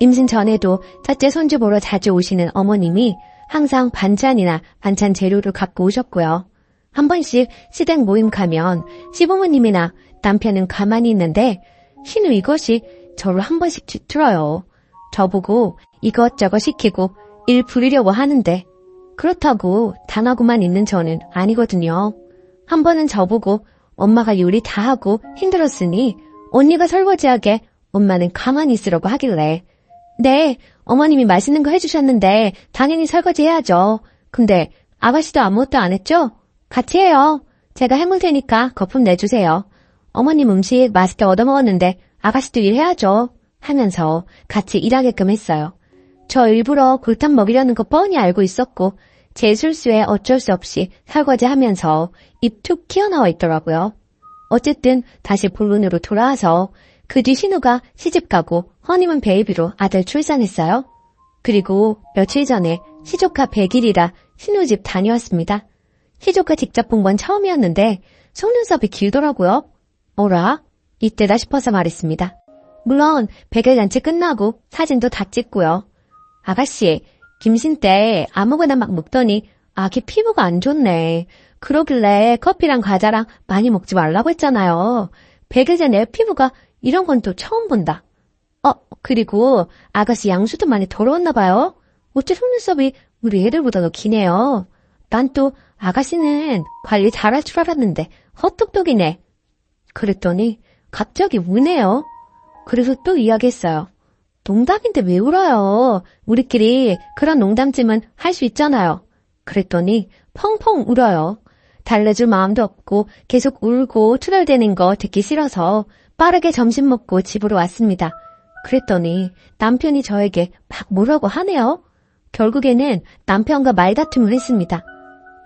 임신 전에도 첫째 손주 보러 자주 오시는 어머님이 항상 반찬이나 반찬 재료를 갖고 오셨고요. 한 번씩 시댁 모임 가면 시부모님이나 남편은 가만히 있는데 신우 이것이 저를 한 번씩 뒤틀어요. 저보고 이것저것 시키고 일 부리려고 하는데 그렇다고 당하고만 있는 저는 아니거든요. 한 번은 저보고 엄마가 요리 다 하고 힘들었으니 언니가 설거지하게 엄마는 가만히 있으라고 하길래 네, 어머님이 맛있는 거 해주셨는데 당연히 설거지 해야죠. 근데 아가씨도 아무것도 안 했죠? 같이 해요. 제가 해물 테니까 거품 내주세요. 어머님 음식 맛있게 얻어먹었는데 아가씨도 일해야죠. 하면서 같이 일하게끔 했어요. 저 일부러 골탕 먹이려는 거 뻔히 알고 있었고 제 실수에 어쩔 수 없이 설거지하면서 입 툭 튀어나와 있더라고요. 어쨌든 다시 본론으로 돌아와서 그 뒤 신우가 시집가고 허니문 베이비로 아들 출산했어요. 그리고 며칠 전에 시조카 100일이라 신우 집 다녀왔습니다. 시조카 직접 본 건 처음이었는데 속눈썹이 길더라고요. 어라? 이때다 싶어서 말했습니다. 물론 100일 잔치 끝나고 사진도 다 찍고요. 아가씨, 김신 때 아무거나 막 먹더니 아기 피부가 안 좋네. 그러길래 커피랑 과자랑 많이 먹지 말라고 했잖아요. 100일 전에 피부가 이런 건 또 처음 본다. 그리고 아가씨 양수도 많이 더러웠나 봐요. 어째 속눈썹이 우리 애들보다 더 기네요. 난 또 아가씨는 관리 잘할 줄 알았는데 헛똑똑이네. 그랬더니 갑자기 우네요. 그래서 또 이야기했어요. 농담인데 왜 울어요? 우리끼리 그런 농담쯤은 할 수 있잖아요. 그랬더니 펑펑 울어요. 달래줄 마음도 없고 계속 울고 투덜대는 거 듣기 싫어서 빠르게 점심 먹고 집으로 왔습니다. 그랬더니 남편이 저에게 막 뭐라고 하네요. 결국에는 남편과 말다툼을 했습니다.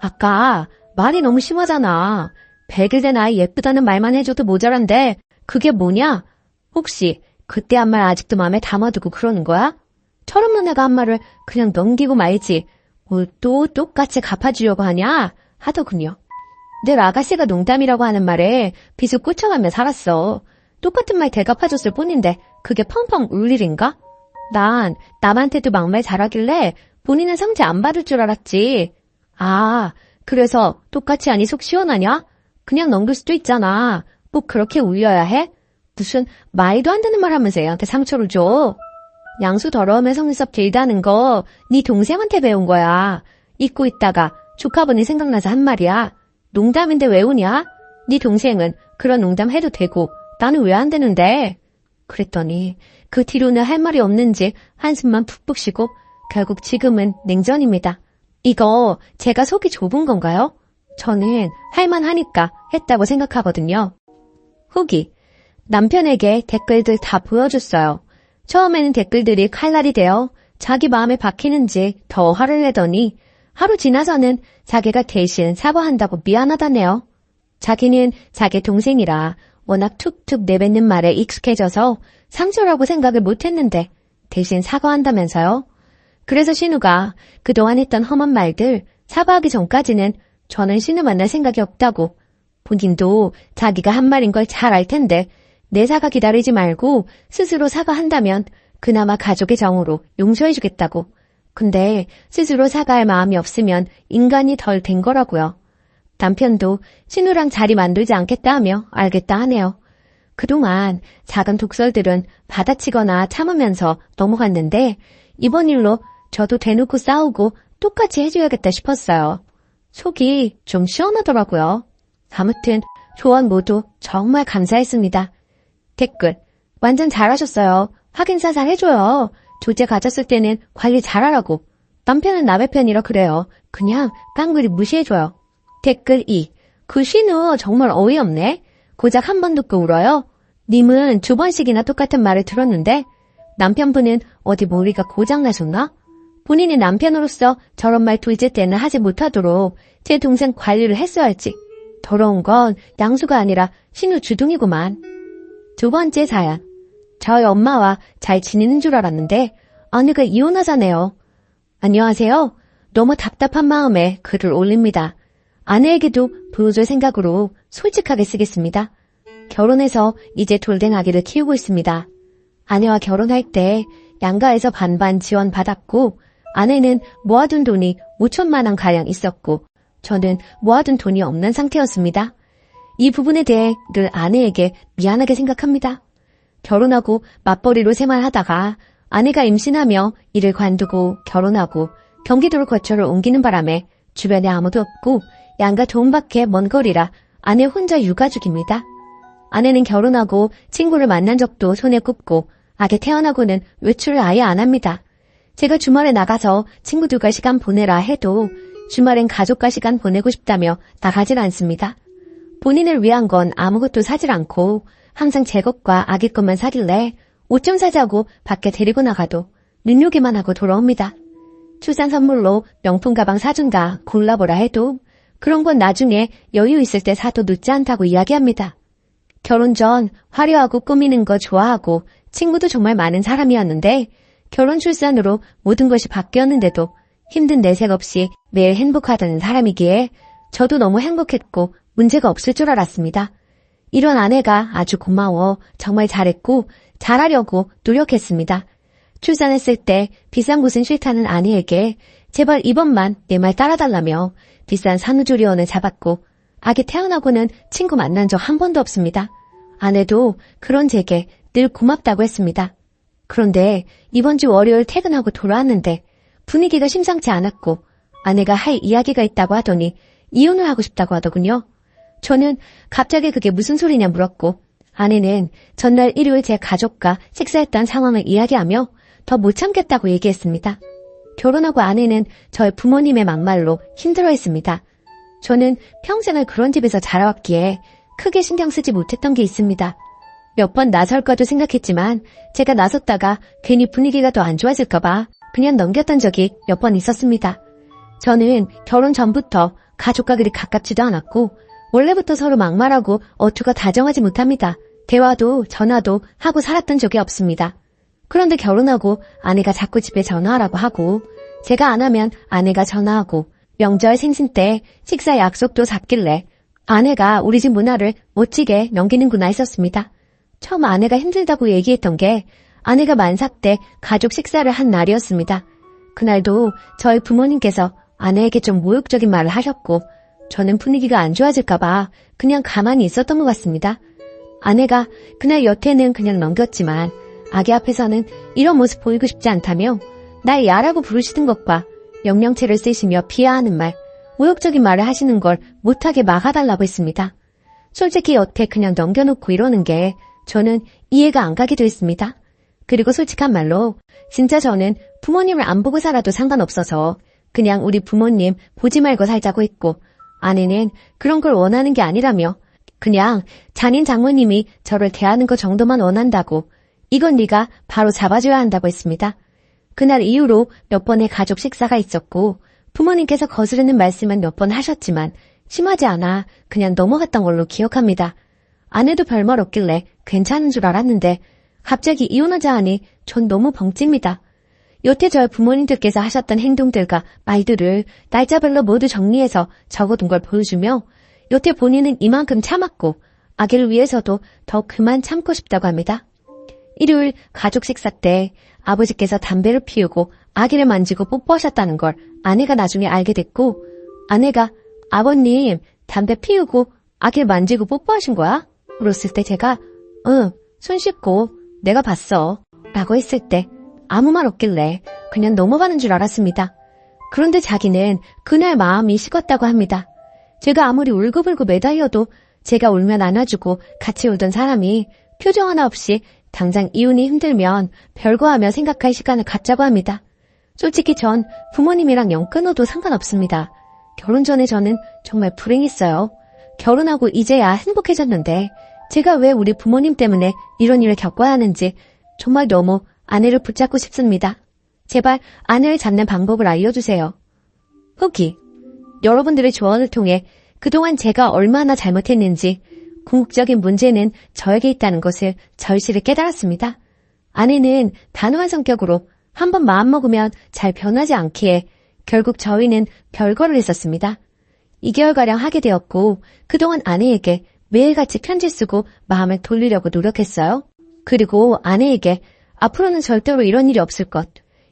아까 말이 너무 심하잖아. 100일 된 아이 예쁘다는 말만 해줘도 모자란데 그게 뭐냐? 혹시 그때 한 말 아직도 마음에 담아두고 그러는 거야? 철없는 애가 한 말을 그냥 넘기고 말지 뭘 또 똑같이 갚아주려고 하냐? 하더군요. 늘 아가씨가 농담이라고 하는 말에 비수 꽂혀가며 살았어. 똑같은 말 대갚아줬을 뿐인데 그게 펑펑 울 일인가? 난 남한테도 막말 잘하길래 본인은 상처 안 받을 줄 알았지. 아, 그래서 똑같이 하니 속 시원하냐? 그냥 넘길 수도 있잖아. 꼭 그렇게 울려야 해? 무슨 말도 안 되는 말 하면서 애한테 상처를 줘. 양수 더러움에 속눈썹 길다는 거 네 동생한테 배운 거야. 잊고 있다가 조카분이 생각나서 한 말이야. 농담인데 왜 우냐? 네 동생은 그런 농담 해도 되고 나는 왜 안 되는데? 그랬더니 그 뒤로는 할 말이 없는지 한숨만 푹푹 쉬고 결국 지금은 냉전입니다. 이거 제가 속이 좁은 건가요? 저는 할만하니까 했다고 생각하거든요. 후기. 남편에게 댓글들 다 보여줬어요. 처음에는 댓글들이 칼날이 되어 자기 마음에 박히는지 더 화를 내더니 하루 지나서는 자기가 대신 사과한다고 미안하다네요. 자기는 자기 동생이라 워낙 툭툭 내뱉는 말에 익숙해져서 상처라고 생각을 못했는데 대신 사과한다면서요. 그래서 신우가 그동안 했던 험한 말들 사과하기 전까지는 저는 신우 만날 생각이 없다고, 본인도 자기가 한 말인 걸 잘 알 텐데 내 사과 기다리지 말고 스스로 사과한다면 그나마 가족의 정으로 용서해주겠다고. 근데 스스로 사과할 마음이 없으면 인간이 덜 된 거라고요. 남편도 신우랑 자리 만들지 않겠다 하며 알겠다 하네요. 그동안 작은 독설들은 받아치거나 참으면서 넘어갔는데 이번 일로 저도 대놓고 싸우고 똑같이 해줘야겠다 싶었어요. 속이 좀 시원하더라고요. 아무튼 조언 모두 정말 감사했습니다. 댓글. 완전 잘하셨어요. 확인 사살 해줘요. 조제 가졌을 때는 관리 잘하라고. 남편은 남의 편이라 그래요. 그냥 깡그리 무시해줘요. 댓글 2. 그 신우 정말 어이없네. 고작 한 번 듣고 울어요. 님은 2번씩이나 똑같은 말을 들었는데 남편분은 어디 머리가 고장나셨나? 본인이 남편으로서 저런 말 둘째 때는 하지 못하도록 제 동생 관리를 했어야지. 더러운 건 양수가 아니라 신우 주둥이구만. 2번째 사연. 저희 엄마와 잘 지내는 줄 알았는데 아내가 이혼하자네요. 안녕하세요. 너무 답답한 마음에 글을 올립니다. 아내에게도 보여줄 생각으로 솔직하게 쓰겠습니다. 결혼해서 이제 돌된 아기를 키우고 있습니다. 아내와 결혼할 때 양가에서 반반 지원받았고 아내는 모아둔 돈이 5천만 원 가량 있었고 저는 모아둔 돈이 없는 상태였습니다. 이 부분에 대해 늘 아내에게 미안하게 생각합니다. 결혼하고 맞벌이로 생활하다가 아내가 임신하며 이를 관두고 결혼하고 경기도로 거처를 옮기는 바람에 주변에 아무도 없고 양가 도움밖에 먼 거리라 아내 혼자 유가족입니다. 아내는 결혼하고 친구를 만난 적도 손에 꼽고 아기 태어나고는 외출을 아예 안 합니다. 제가 주말에 나가서 친구들과 시간 보내라 해도 주말엔 가족과 시간 보내고 싶다며 나가질 않습니다. 본인을 위한 건 아무것도 사질 않고 항상 제 것과 아기 것만 사길래 옷 좀 사자고 밖에 데리고 나가도 눈요기만 하고 돌아옵니다. 출산 선물로 명품 가방 사준다 골라보라 해도 그런 건 나중에 여유 있을 때 사도 늦지 않다고 이야기합니다. 결혼 전 화려하고 꾸미는 거 좋아하고 친구도 정말 많은 사람이었는데 결혼 출산으로 모든 것이 바뀌었는데도 힘든 내색 없이 매일 행복하다는 사람이기에 저도 너무 행복했고 문제가 없을 줄 알았습니다. 이런 아내가 아주 고마워 정말 잘했고 잘하려고 노력했습니다. 출산했을 때 비싼 곳은 싫다는 아내에게 제발 이번만 내 말 따라달라며 비싼 산후조리원을 잡았고 아기 태어나고는 친구 만난 적 한 번도 없습니다. 아내도 그런 제게 늘 고맙다고 했습니다. 그런데 이번 주 월요일 퇴근하고 돌아왔는데 분위기가 심상치 않았고 아내가 할 이야기가 있다고 하더니 이혼을 하고 싶다고 하더군요. 저는 갑자기 그게 무슨 소리냐 물었고 아내는 전날 일요일 제 가족과 식사했던 상황을 이야기하며 더 못 참겠다고 얘기했습니다. 결혼하고 아내는 저의 부모님의 막말로 힘들어했습니다. 저는 평생을 그런 집에서 자라왔기에 크게 신경 쓰지 못했던 게 있습니다. 몇 번 나설까도 생각했지만 제가 나섰다가 괜히 분위기가 더 안 좋아질까봐 그냥 넘겼던 적이 몇 번 있었습니다. 저는 결혼 전부터 가족과 그리 가깝지도 않았고 원래부터 서로 막말하고 어투가 다정하지 못합니다. 대화도 전화도 하고 살았던 적이 없습니다. 그런데 결혼하고 아내가 자꾸 집에 전화하라고 하고 제가 안 하면 아내가 전화하고 명절 생신 때 식사 약속도 잡길래 아내가 우리 집 문화를 멋지게 넘기는구나 했었습니다. 처음 아내가 힘들다고 얘기했던 게 아내가 만삭 때 가족 식사를 한 날이었습니다. 그날도 저희 부모님께서 아내에게 좀 모욕적인 말을 하셨고 저는 분위기가 안 좋아질까봐 그냥 가만히 있었던 것 같습니다. 아내가 그날 여태는 그냥 넘겼지만 아기 앞에서는 이런 모습 보이고 싶지 않다며 날 야라고 부르시는 것과 명령체를 쓰시며 비하하는 말, 모욕적인 말을 하시는 걸 못하게 막아달라고 했습니다. 솔직히 여태 그냥 넘겨놓고 이러는 게 저는 이해가 안 가기도 했습니다. 그리고 솔직한 말로 진짜 저는 부모님을 안 보고 살아도 상관없어서 그냥 우리 부모님 보지 말고 살자고 했고 아내는 그런 걸 원하는 게 아니라며 그냥 잔인 장모님이 저를 대하는 것 정도만 원한다고 이건 네가 바로 잡아줘야 한다고 했습니다. 그날 이후로 몇 번의 가족 식사가 있었고 부모님께서 거스르는 말씀은 몇 번 하셨지만 심하지 않아 그냥 넘어갔던 걸로 기억합니다. 아내도 별말 없길래 괜찮은 줄 알았는데 갑자기 이혼하자 하니 전 너무 벙찝니다. 여태 저희 부모님들께서 하셨던 행동들과 말들을 날짜별로 모두 정리해서 적어둔 걸 보여주며 여태 본인은 이만큼 참았고 아기를 위해서도 더 그만 참고 싶다고 합니다. 일요일 가족 식사 때 아버지께서 담배를 피우고 아기를 만지고 뽀뽀하셨다는 걸 아내가 나중에 알게 됐고 아내가 아버님 담배 피우고 아기를 만지고 뽀뽀하신 거야? 물었을 때 제가 응, 손 씻고 내가 봤어 라고 했을 때 아무 말 없길래 그냥 넘어가는 줄 알았습니다. 그런데 자기는 그날 마음이 식었다고 합니다. 제가 아무리 울고불고 매달려도 제가 울면 안아주고 같이 울던 사람이 표정 하나 없이 당장 이혼이 힘들면 별거하며 생각할 시간을 갖자고 합니다. 솔직히 전 부모님이랑 영 끊어도 상관없습니다. 결혼 전에 저는 정말 불행했어요. 결혼하고 이제야 행복해졌는데 제가 왜 우리 부모님 때문에 이런 일을 겪어야 하는지 정말 너무 아내를 붙잡고 싶습니다. 제발 아내를 잡는 방법을 알려주세요. 후기. 여러분들의 조언을 통해 그동안 제가 얼마나 잘못했는지 궁극적인 문제는 저에게 있다는 것을 절실히 깨달았습니다. 아내는 단호한 성격으로 한번 마음먹으면 잘 변하지 않기에 결국 저희는 별거를 했었습니다. 2개월가량 하게 되었고 그동안 아내에게 매일같이 편지 쓰고 마음을 돌리려고 노력했어요. 그리고 아내에게 앞으로는 절대로 이런 일이 없을 것,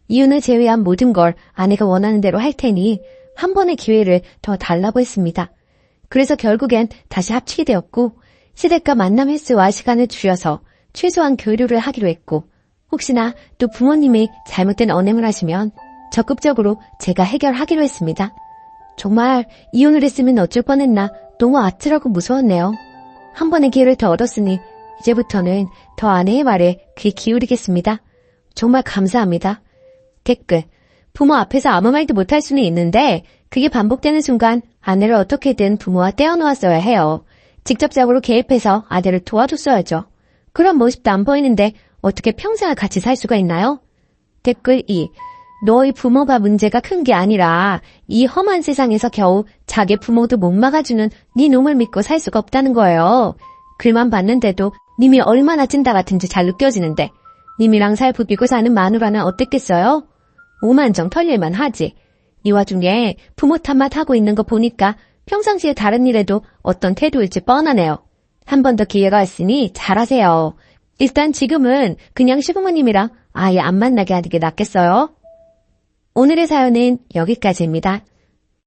이혼을 제외한 모든 걸 아내가 원하는 대로 할 테니 한 번의 기회를 더 달라고 했습니다. 그래서 결국엔 다시 합치게 되었고 시댁과 만남 횟수와 시간을 줄여서 최소한 교류를 하기로 했고 혹시나 또 부모님이 잘못된 언행을 하시면 적극적으로 제가 해결하기로 했습니다. 정말 이혼을 했으면 어쩔 뻔했나 너무 아찔하고 무서웠네요. 한 번의 기회를 더 얻었으니 이제부터는 더 아내의 말에 귀 기울이겠습니다. 정말 감사합니다. 댓글. 부모 앞에서 아무 말도 못할 수는 있는데 그게 반복되는 순간 아내를 어떻게든 부모와 떼어놓았어야 해요. 직접적으로 개입해서 아내를 도와줬어야죠. 그런 모습도 안 보이는데 어떻게 평생을 같이 살 수가 있나요? 댓글 2. 너희 부모가 문제가 큰 게 아니라 이 험한 세상에서 겨우 자기 부모도 못 막아주는 네 놈을 믿고 살 수가 없다는 거예요. 글만 봤는데도 님이 얼마나 찐따 같은지 잘 느껴지는데 님이랑 살 부비고 사는 마누라는 어땠겠어요? 오만정 털릴만 하지. 이 와중에 부모 탓만 하고 있는 거 보니까 평상시에 다른 일에도 어떤 태도일지 뻔하네요. 한 번 더 기회가 있으니 잘하세요. 일단 지금은 그냥 시부모님이랑 아예 안 만나게 하는 게 낫겠어요. 오늘의 사연은 여기까지입니다.